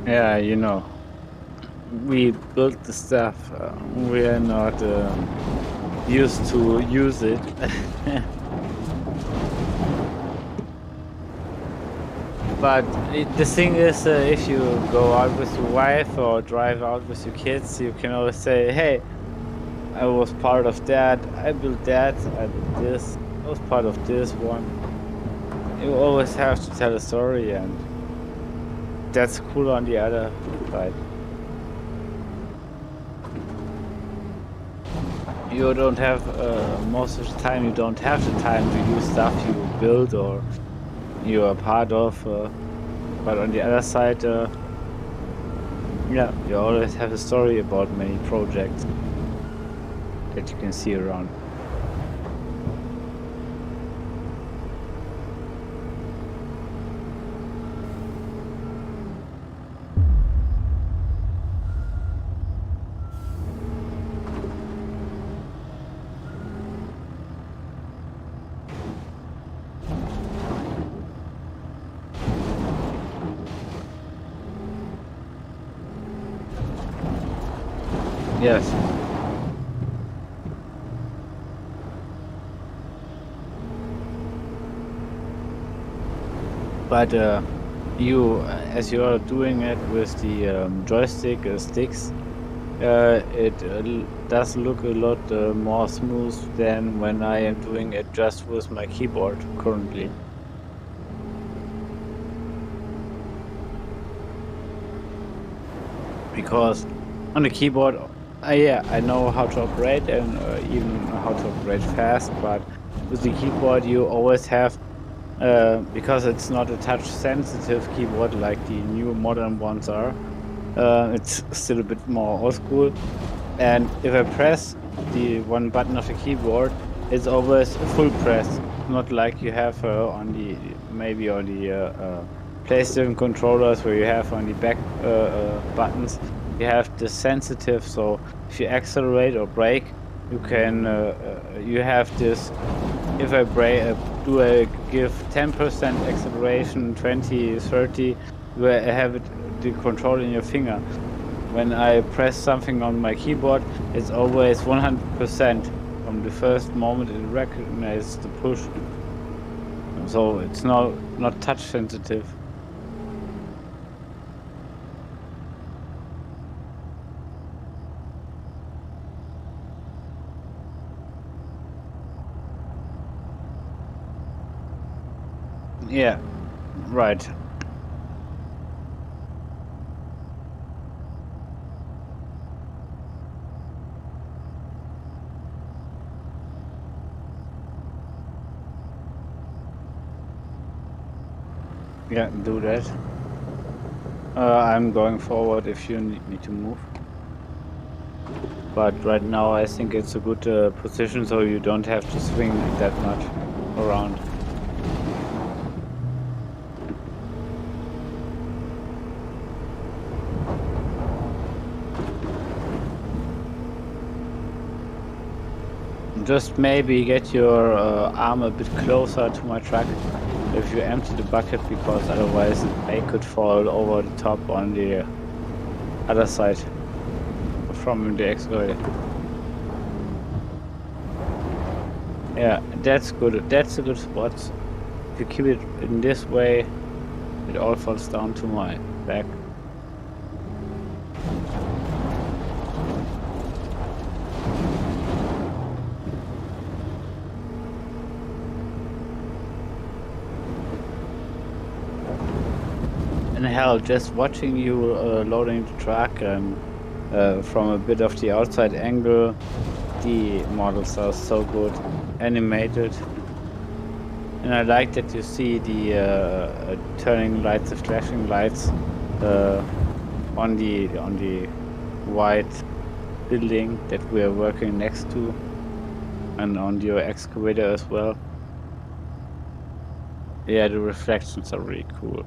Yeah, you know, we built the stuff. We are not used to use it. But the thing is, if you go out with your wife or drive out with your kids, you can always say, hey, I was part of that, I built that, I did this, I was part of this one. You always have to tell a story, and that's cool on the other side. You don't have, most of the time, you don't have the time to use stuff you build or you are part of. But on the other side, yeah, you always have a story about many projects that you can see around. Yes. But you, as you are doing it with the joystick sticks, it does look a lot more smooth than when I am doing it just with my keyboard currently. Because on the keyboard, yeah, I know how to operate and even how to operate fast, but with the keyboard you always have, because it's not a touch-sensitive keyboard like the new modern ones are, it's still a bit more old school. And if I press the one button of the keyboard, it's always a full press, not like you have on the maybe on the PlayStation controllers where you have on the back buttons. You have the sensitive, so if you accelerate or brake, you can you have this. If I brake, do I give 10% acceleration, 20, 30, where I have the control in your finger. When I press something on my keyboard, it's always 100% from the first moment it recognizes the push. So it's not touch sensitive. Yeah, right. Yeah, do that. I'm going forward if you need me to move. But right now I think it's a good position, so you don't have to swing that much around. Just maybe get your arm a bit closer to my truck if you empty the bucket, because otherwise I could fall over the top on the other side from the excavator. Yeah, that's good. That's a good spot. If you keep it in this way, it all falls down to my back. And hell, just watching you loading the truck and from a bit of the outside angle, the models are so good animated. And I like that you see the turning lights, the flashing lights on the white building that we are working next to, and on your excavator as well. Yeah, the reflections are really cool.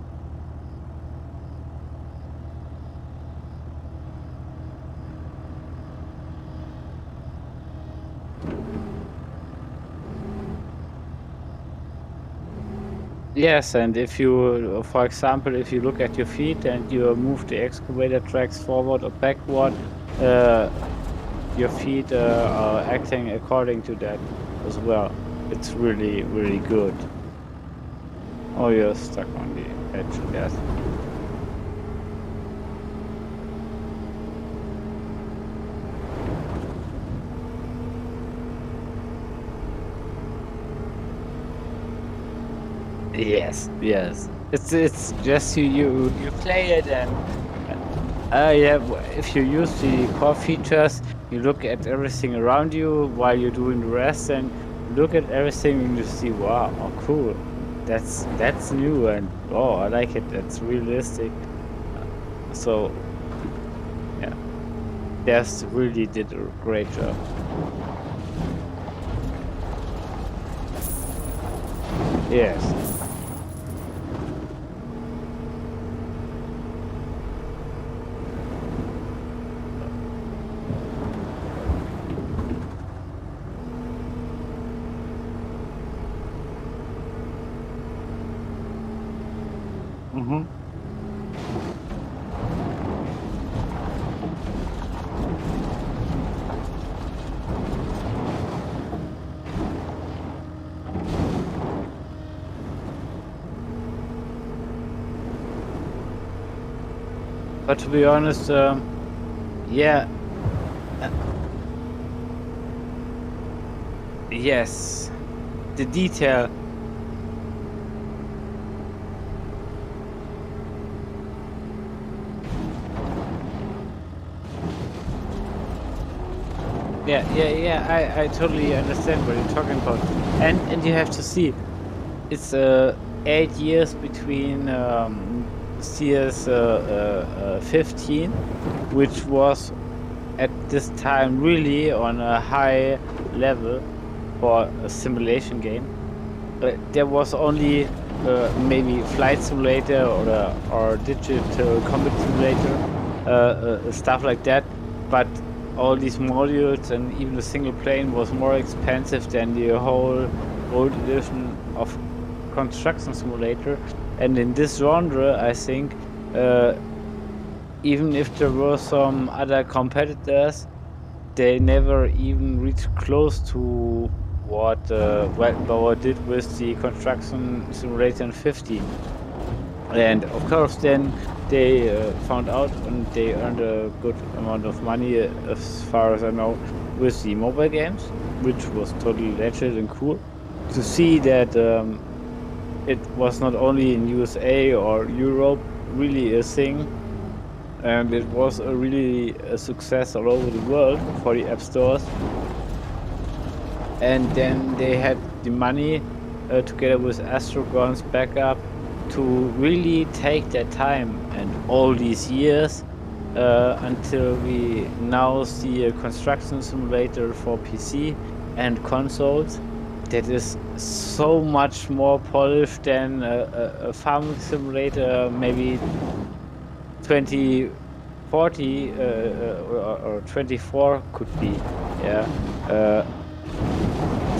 Yes, and if you, for example, if you look at your feet and you move the excavator tracks forward or backward, your feet are acting according to that as well. It's really, really good. Oh, you're stuck on the edge, yes. Yes, yes. It's just you play it and yeah. If you use the core features, you look at everything around you while you're doing the rest, and look at everything and you see, wow, oh, cool. That's new, and oh, I like it. That's realistic. So yeah, Des really did a great job. Yes. Mm-hmm. But to be honest, yeah, uh, yes, the detail. Yeah. I totally understand what you're talking about, and you have to see, it's 8 years between CS 15, which was at this time really on a high level for a simulation game. There was only maybe Flight Simulator or Digital Combat Simulator, stuff like that. But all these modules and even the single plane was more expensive than the whole old edition of Construction Simulator. And in this genre, I think, even if there were some other competitors, they never even reached close to what Wettenbauer did with the Construction Simulator in 15. And of course, then they found out and they earned a good amount of money, as far as I know, with the mobile games, which was totally legit and cool to see that it was not only in USA or Europe really a thing, and it was really a success all over the world for the app stores. And then they had the money together with Astrogon's backup to really take their time, and all these years until we now see a construction simulator for PC and consoles that is so much more polished than a farming simulator maybe 2040 or 24 could be. Yeah.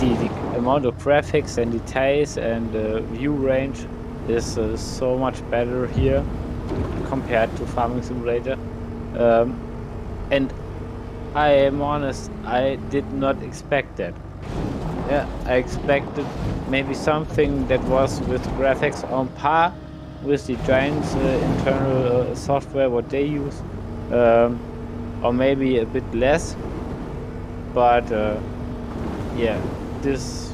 The amount of graphics and details and view range is so much better here compared to Farming Simulator. And I am honest, I did not expect that. Yeah, I expected maybe something that was with graphics on par with the Giants' internal software, what they use, or maybe a bit less. But yeah, this.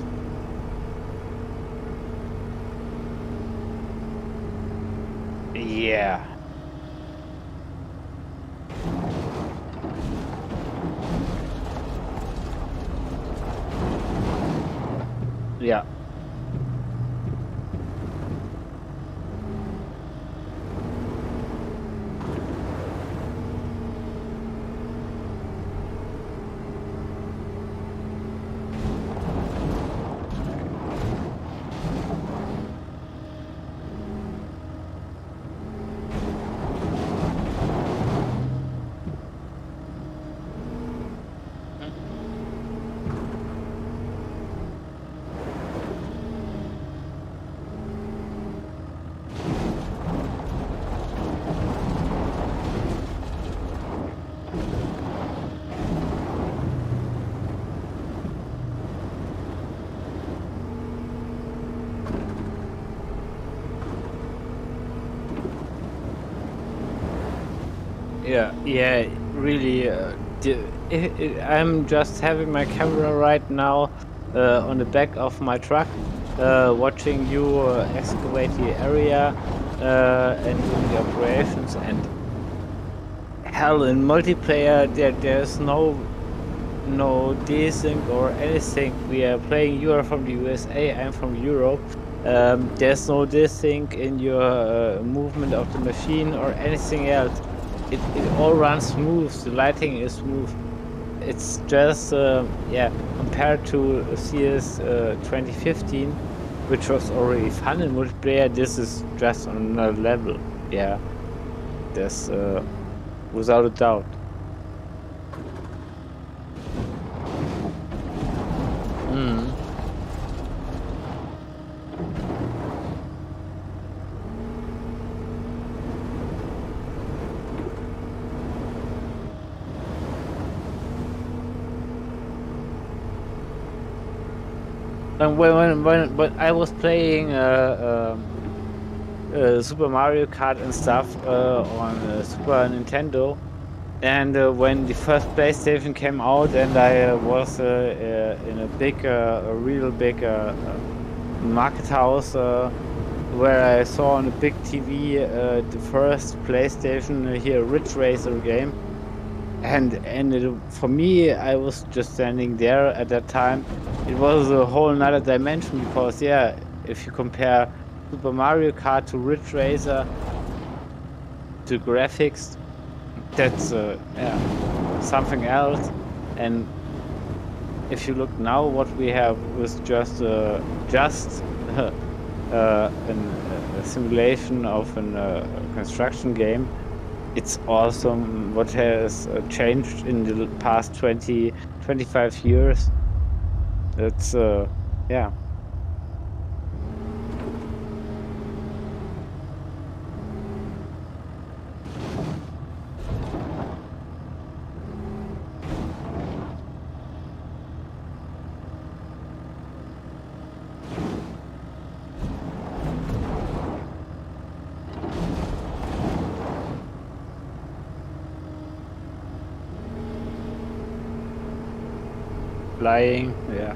Yeah. Yeah. Yeah, really. I'm just having my camera right now on the back of my truck, watching you excavate the area and doing the operations. And hell, in multiplayer, there's no desync or anything. We are playing. You are from the USA. I'm from Europe. There's no desync in your movement of the machine or anything else. It all runs smooth. The lighting is smooth. It's just yeah, compared to CS 2015, which was already fun in multiplayer. This is just on another level. Yeah, that's without a doubt. Mm. And when I was playing Super Mario Kart and stuff on Super Nintendo, and when the first PlayStation came out, and I was in a real big market house where I saw on a big TV the first PlayStation here, Ridge Racer game. And for me, I was just standing there at that time. It was a whole nother dimension because, yeah, if you compare Super Mario Kart to Ridge Racer, to graphics, that's yeah, something else. And if you look now, what we have is just a simulation of a construction game. It's awesome what has changed in the past 20, 25 years. It's yeah. Flying, yeah.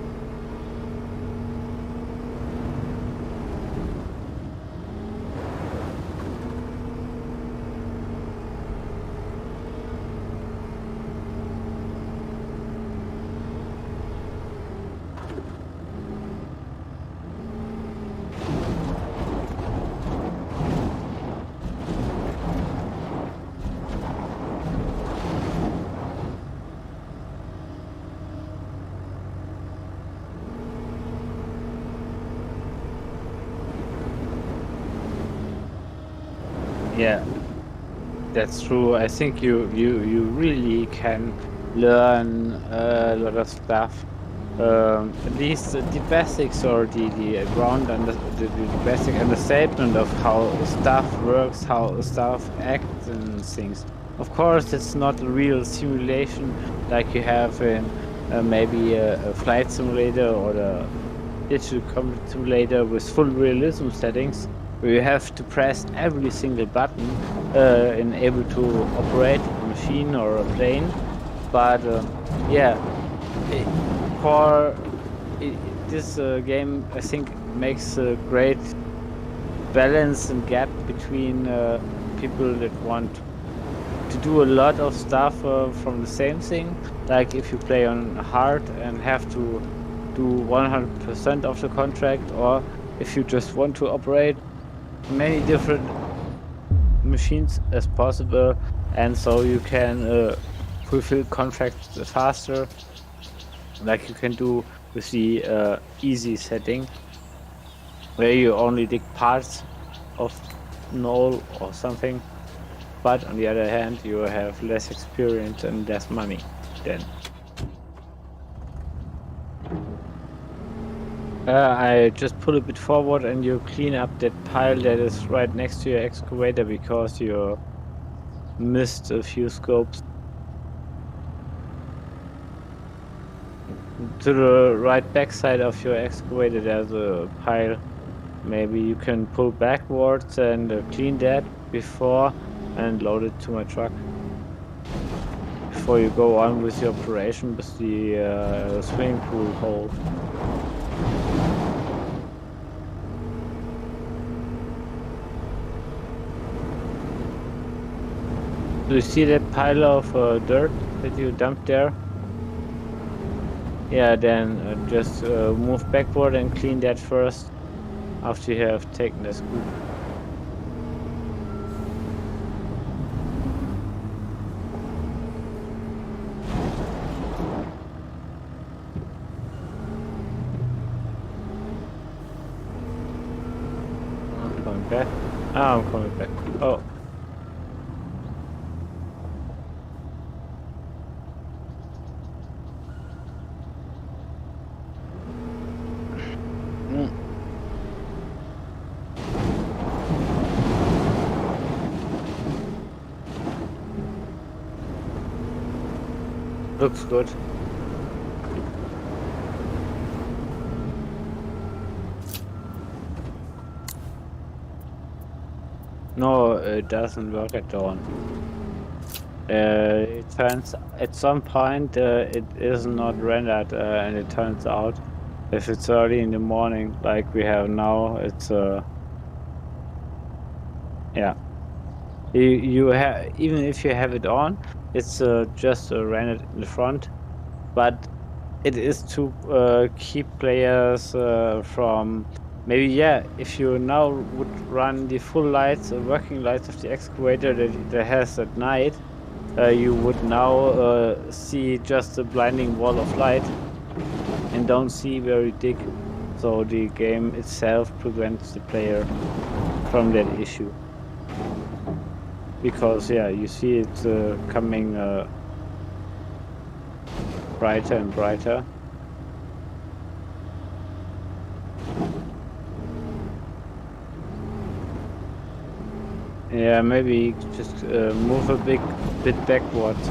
Yeah, that's true. I think you really can learn a lot of stuff. At least the basics or the ground and the basic understanding of how stuff works, how stuff acts and things. Of course, it's not a real simulation like you have in maybe a flight simulator or a digital combat simulator with full realism settings, where you have to press every single button and able to operate a machine or a plane. But yeah, i for this game, I think makes a great balance and gap between people that want to do a lot of stuff from the same thing. Like if you play on hard and have to do 100% of the contract, or if you just want to operate many different machines as possible, and so you can fulfill contracts faster, like you can do with the easy setting, where you only dig parts of null or something. But on the other hand, you have less experience and less money then. I just pull a bit forward and you clean up that pile that is right next to your excavator because you missed a few scopes. To the right backside of your excavator, there's a pile. Maybe you can pull backwards and clean that before and load it to my truck. Before you go on with your operation with the swimming pool hole. Do you see that pile of dirt that you dumped there? Yeah, then just move backward and clean that first after you have taken the scoop. I'm coming back. Ah, I'm coming back. Oh. Mm. Looks good. No, it doesn't work at dawn. It turns at some point it is not rendered, and it turns out if it's early in the morning, like we have now, it's yeah. You have, even if you have it on, it's just rendered in the front, but it is to keep players from maybe, yeah, if you now would run the full lights, working lights of the excavator that has at night, you would now see just a blinding wall of light and don't see where you dig. So the game itself prevents the player from that issue. Because, yeah, you see it coming brighter and brighter. Yeah, maybe just move a bit backwards.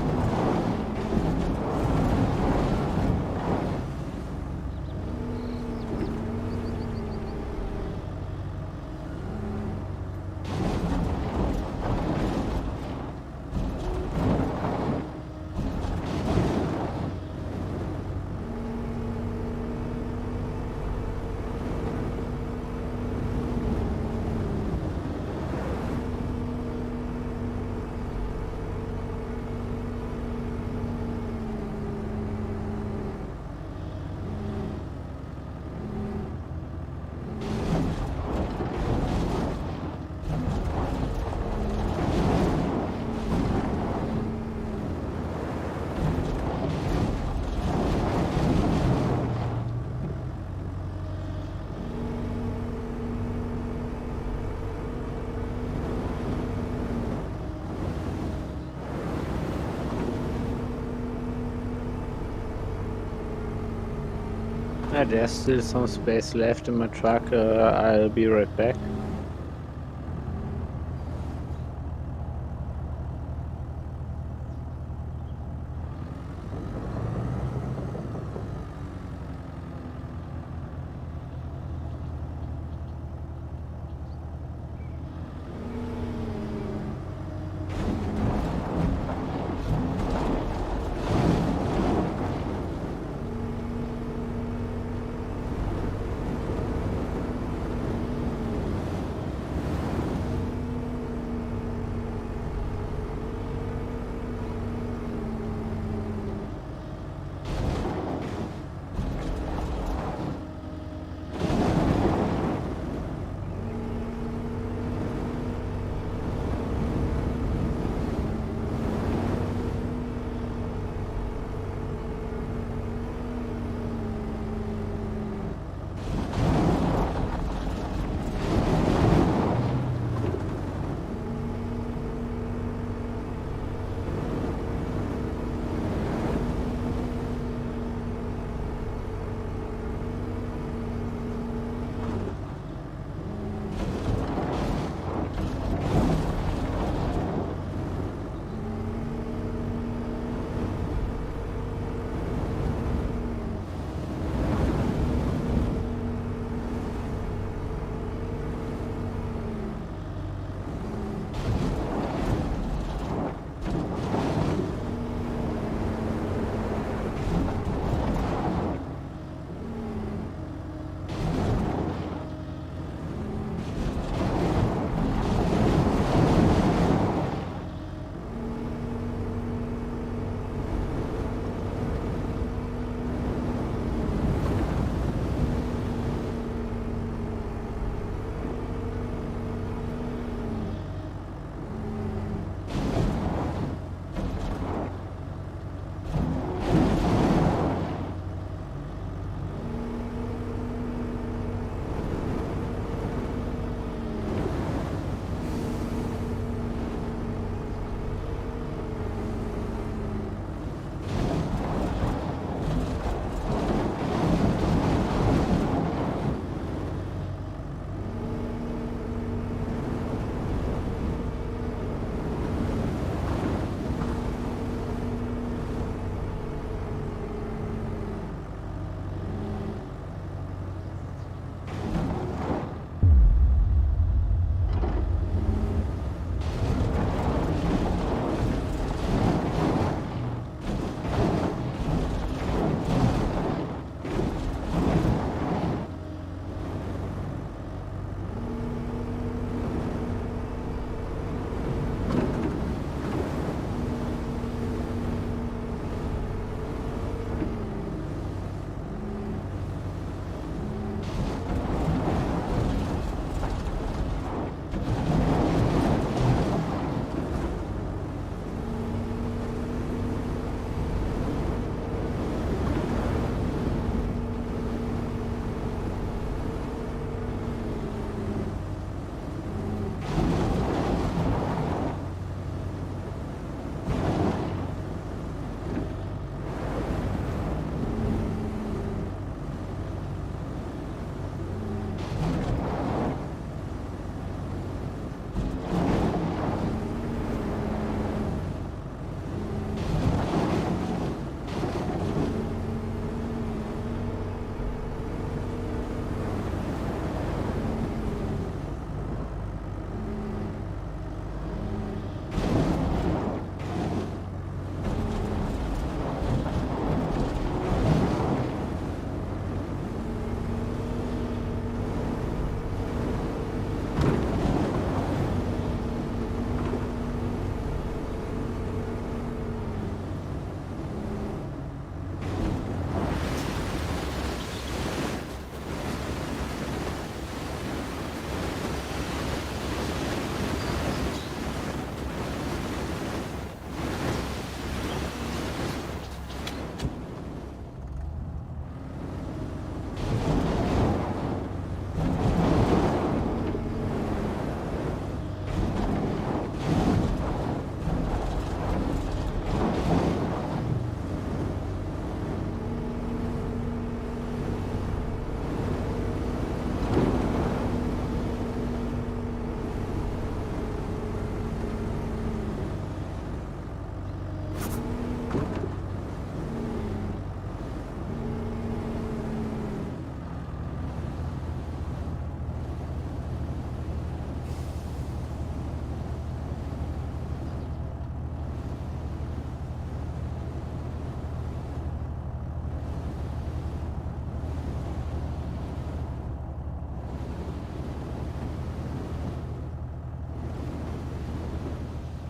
There's still some space left in my truck. I'll be right back.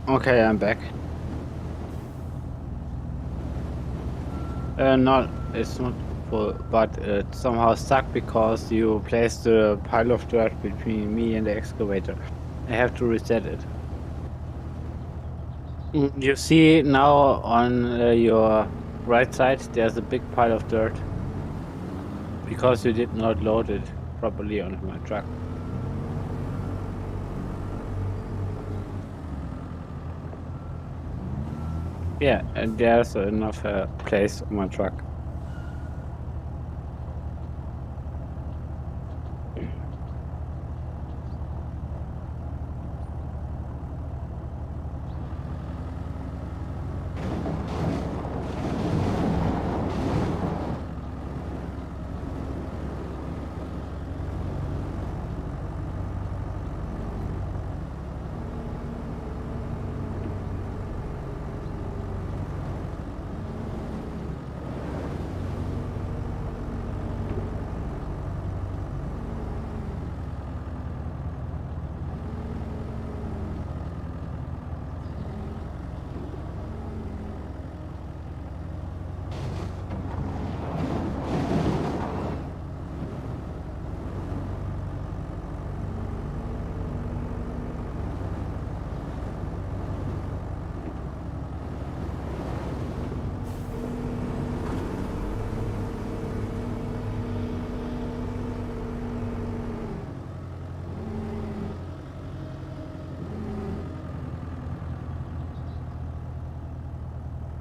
Okay, I'm back. It's not full, but it's somehow stuck because you placed a pile of dirt between me and the excavator. I have to reset it. You see now on your right side, there's a big pile of dirt because you did not load it properly onto my truck. Yeah, and there's enough place on my truck.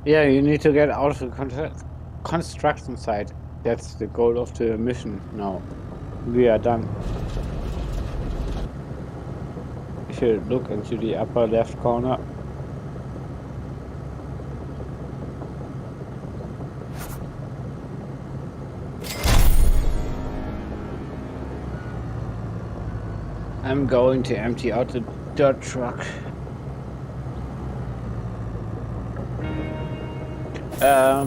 Yeah, you need to get out of the construction site. That's the goal of the mission now. We are done. If you look into the upper left corner, I'm going to empty out the dirt truck.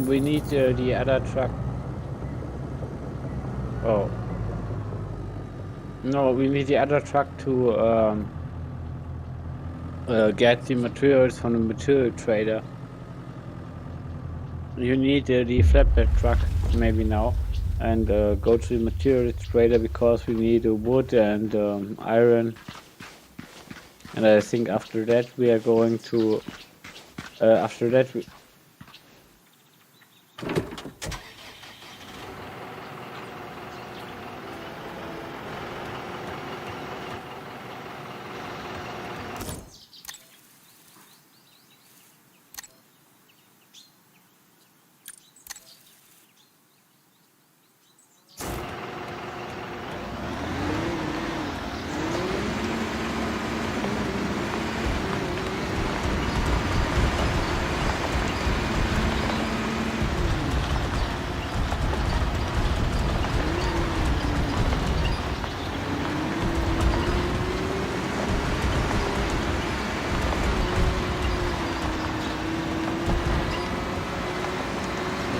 We need the other truck. Oh. No, we need the other truck to get the materials from the material trader. You need the flatbed truck maybe now and go to the materials trader because we need wood and iron. And I think after that we are going to after that we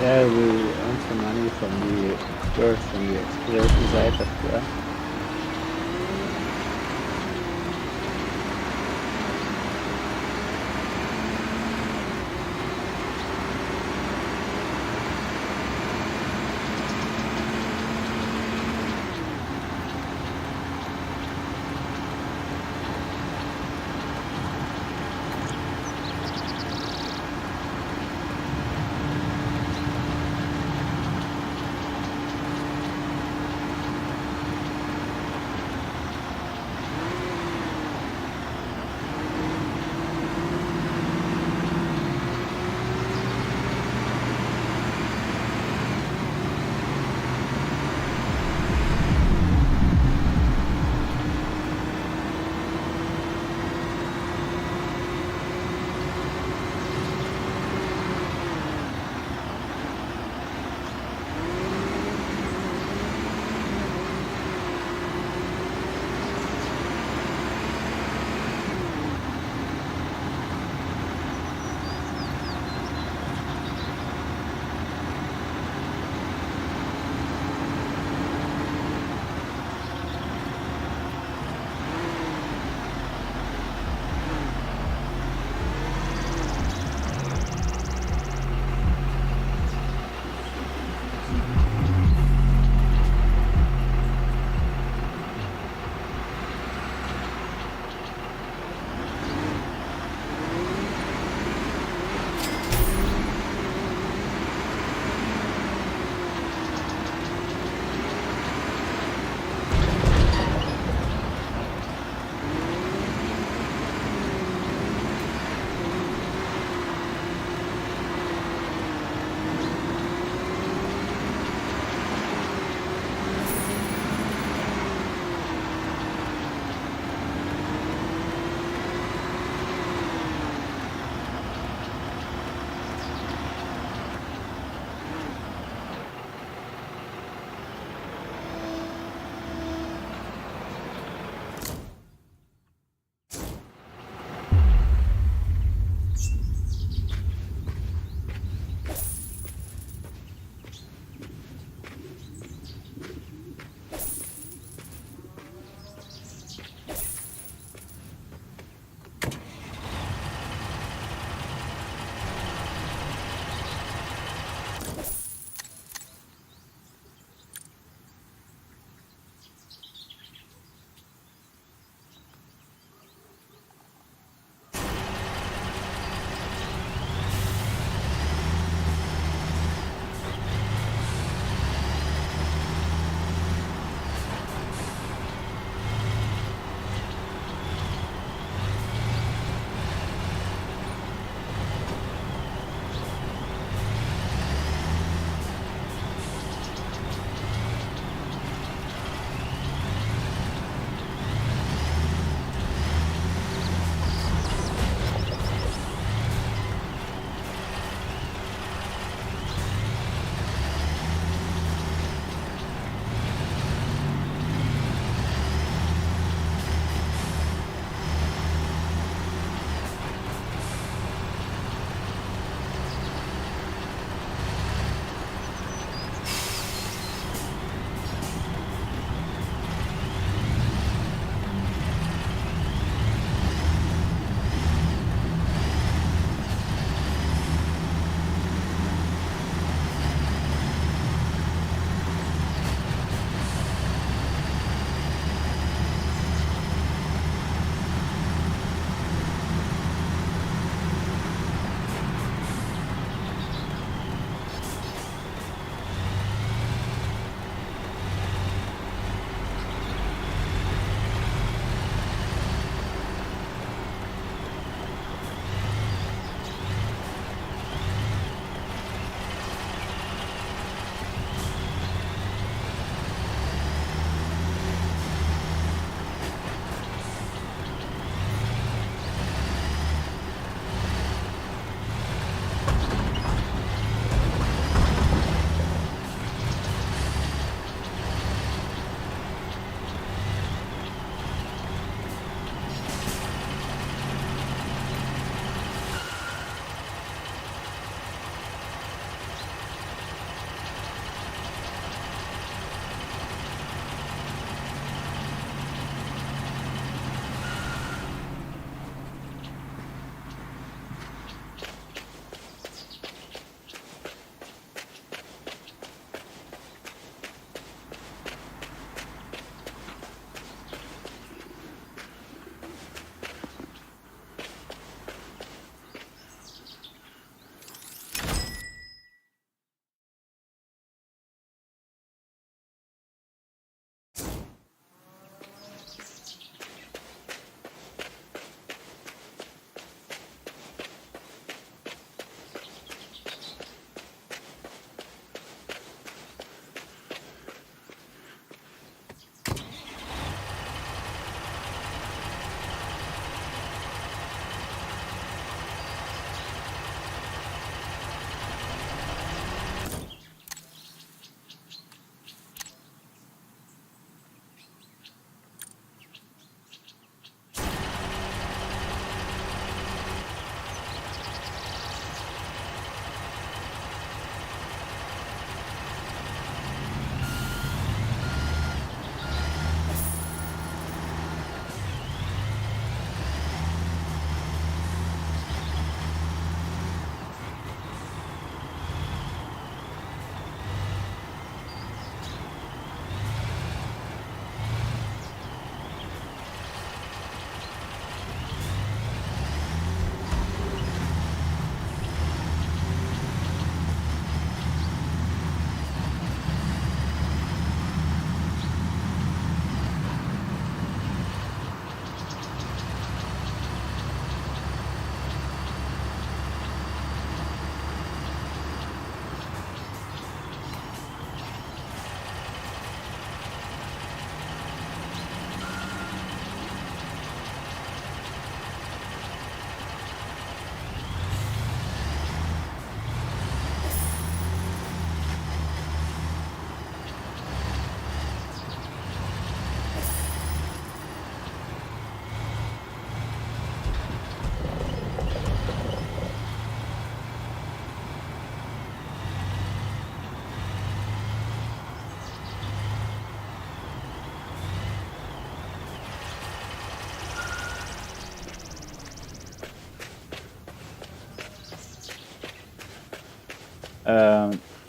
yeah, we earn some money from the dirt from the exploration site as well.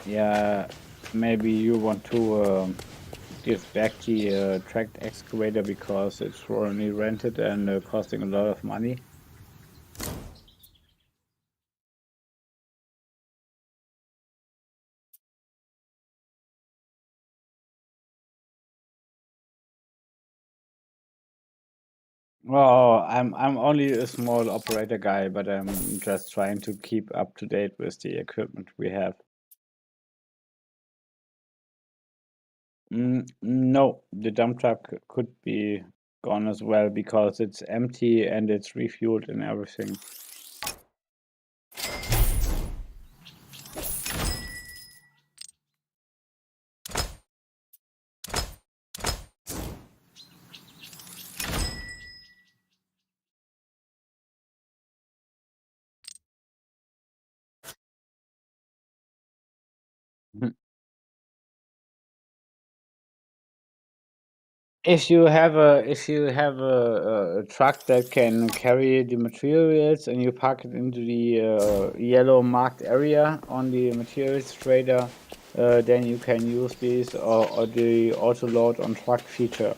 Yeah, maybe you want to give back the tracked excavator because it's already rented and costing a lot of money. Well, I'm only a small operator guy, but I'm just trying to keep up to date with the equipment we have. No, the dump truck could be gone as well because it's empty and it's refueled and everything. Mhm. If you have a truck that can carry the materials and you park it into the yellow marked area on the materials trader, then you can use these or the auto load on truck feature.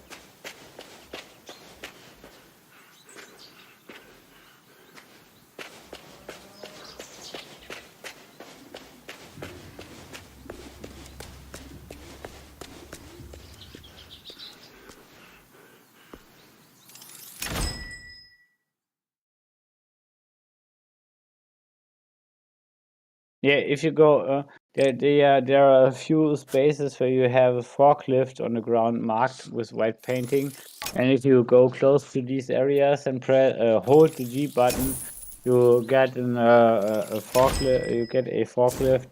Yeah, if you go, there are a few spaces where you have a forklift on the ground marked with white painting, and if you go close to these areas and hold the G button, you get a forklift. You get a forklift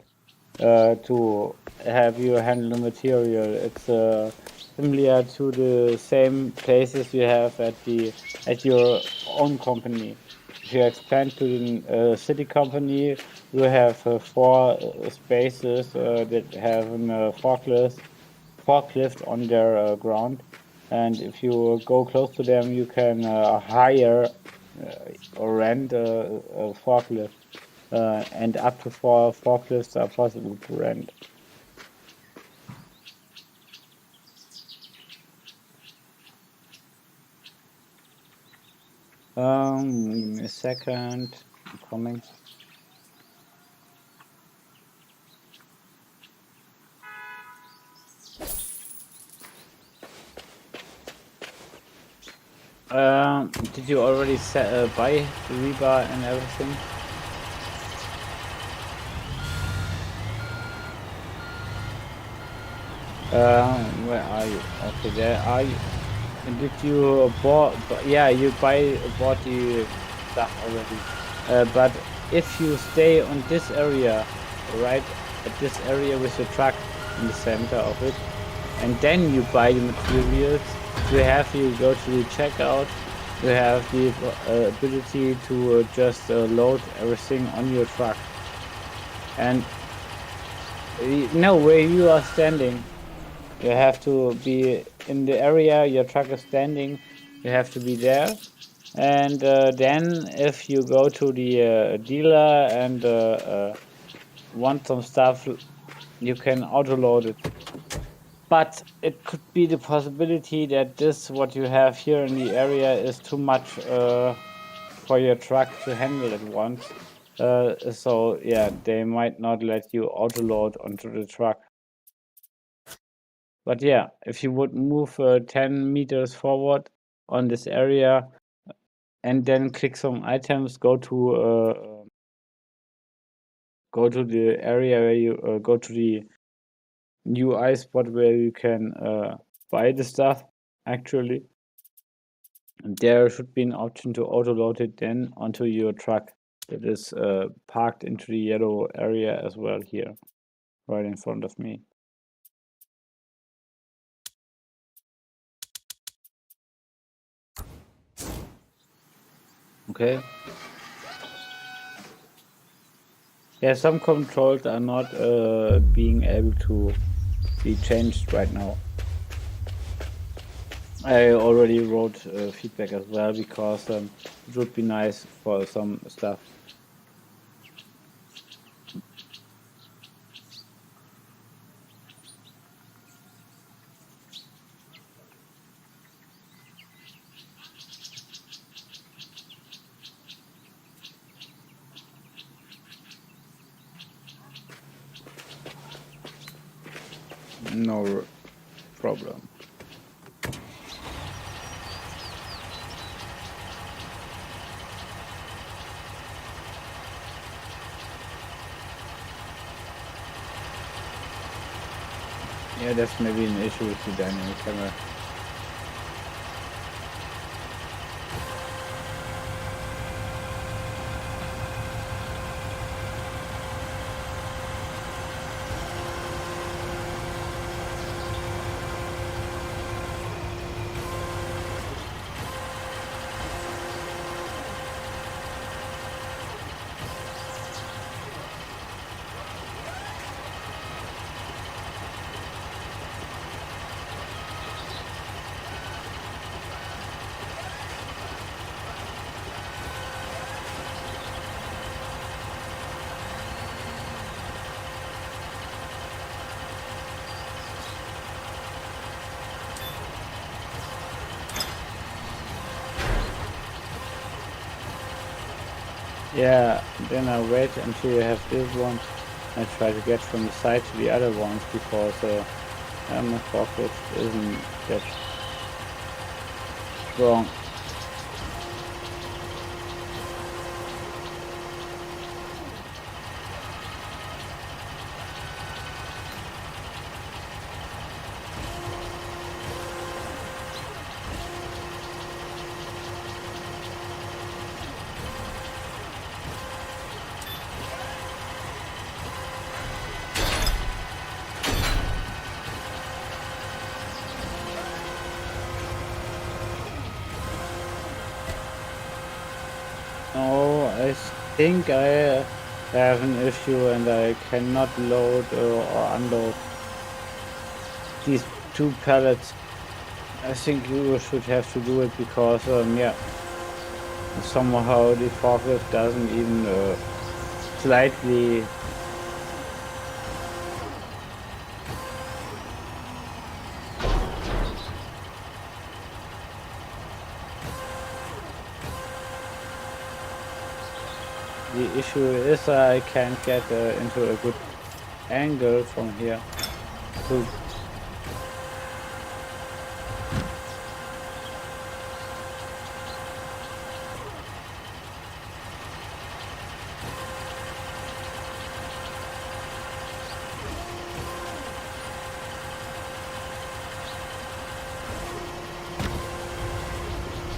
to have you handle the material. It's similar to the same places you have at your own company. If you expand to the city company, you have 4 spaces that have a forklift on their ground, and if you go close to them, you can hire or rent a forklift, and up to 4 forklifts are possible to rent. Give me a second. I'm coming. Did you already buy the rebar and everything? Where are you? Okay, there are you. And did you yeah, you bought the stuff already. But if you stay on this area, right at this area with your truck in the center of it, and then you buy the materials, you go to the checkout, you have the ability to just load everything on your truck. And know where you are standing. You have to be in the area your truck is standing. You have to be there. And then if you go to the dealer and want some stuff, you can auto load it. But it could be the possibility that what you have here in the area is too much for your truck to handle at once. So yeah, they might not let you auto load onto the truck. But yeah, if you would move 10 meters forward on this area and then click some items, go to the area where you go to the UI spot where you can buy the stuff. Actually, there should be an option to auto load it then onto your truck that is parked into the yellow area as well here, right in front of me. Okay. Yeah, some controls are not being able to be changed right now. I already wrote feedback as well because it would be nice for some stuff. No problem. Yeah, that's maybe an issue with the dynamic camera. Yeah, then I wait until you have this one. I try to get from the side to the other ones because my forklift isn't that strong. Oh, I think I have an issue and I cannot load or unload these 2 pallets. I think you should have to do it because, yeah, somehow the forklift doesn't even slightly. The issue is I can't get into a good angle from here to.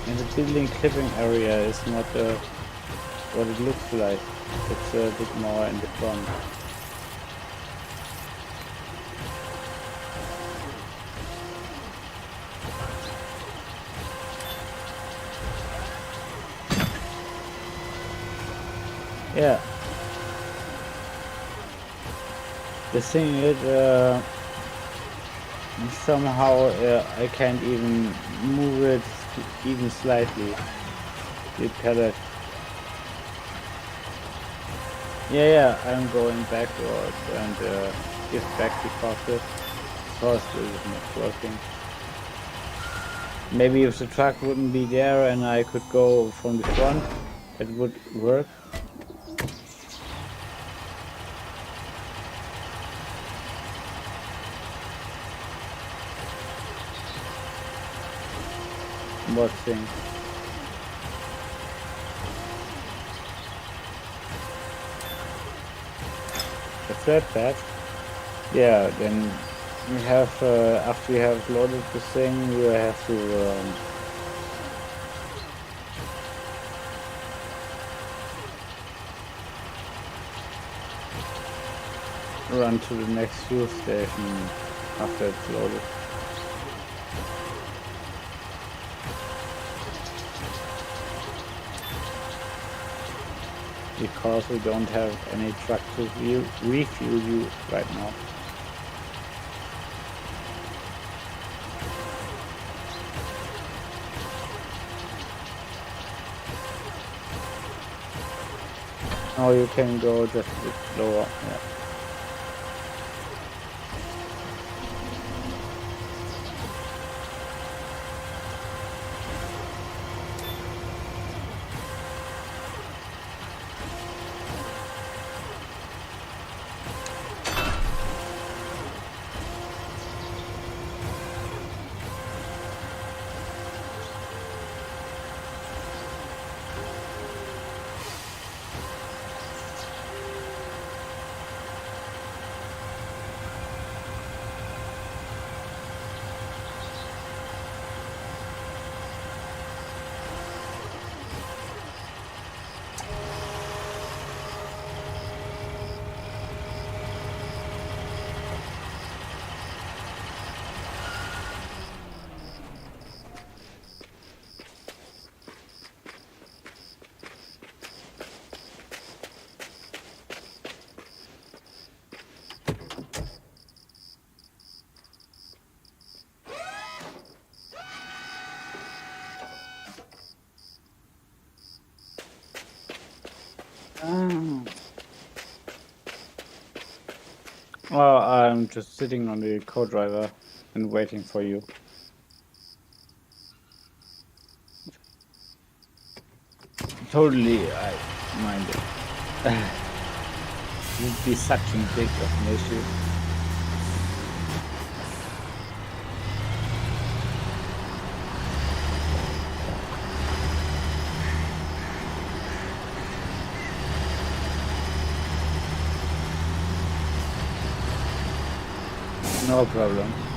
And the building clipping area is not what it looks like. It's a bit more in the front. Yeah. The thing is, somehow I can't even move it even slightly. The pallet. Yeah, I'm going backwards and give back the forklift because this is not working. Maybe if the truck wouldn't be there and I could go from the front, it would work. What thing? The flatbed? Yeah, then we have, after we have loaded the thing, we have to run to the next fuel station after it's loaded. Because we don't have any truck to refuel you right now. Oh, you can go just a bit slower. Yeah. Oh, I'm just sitting on the co-driver and waiting for you. Totally, I mind it. It would be such a big of an issue. No problem.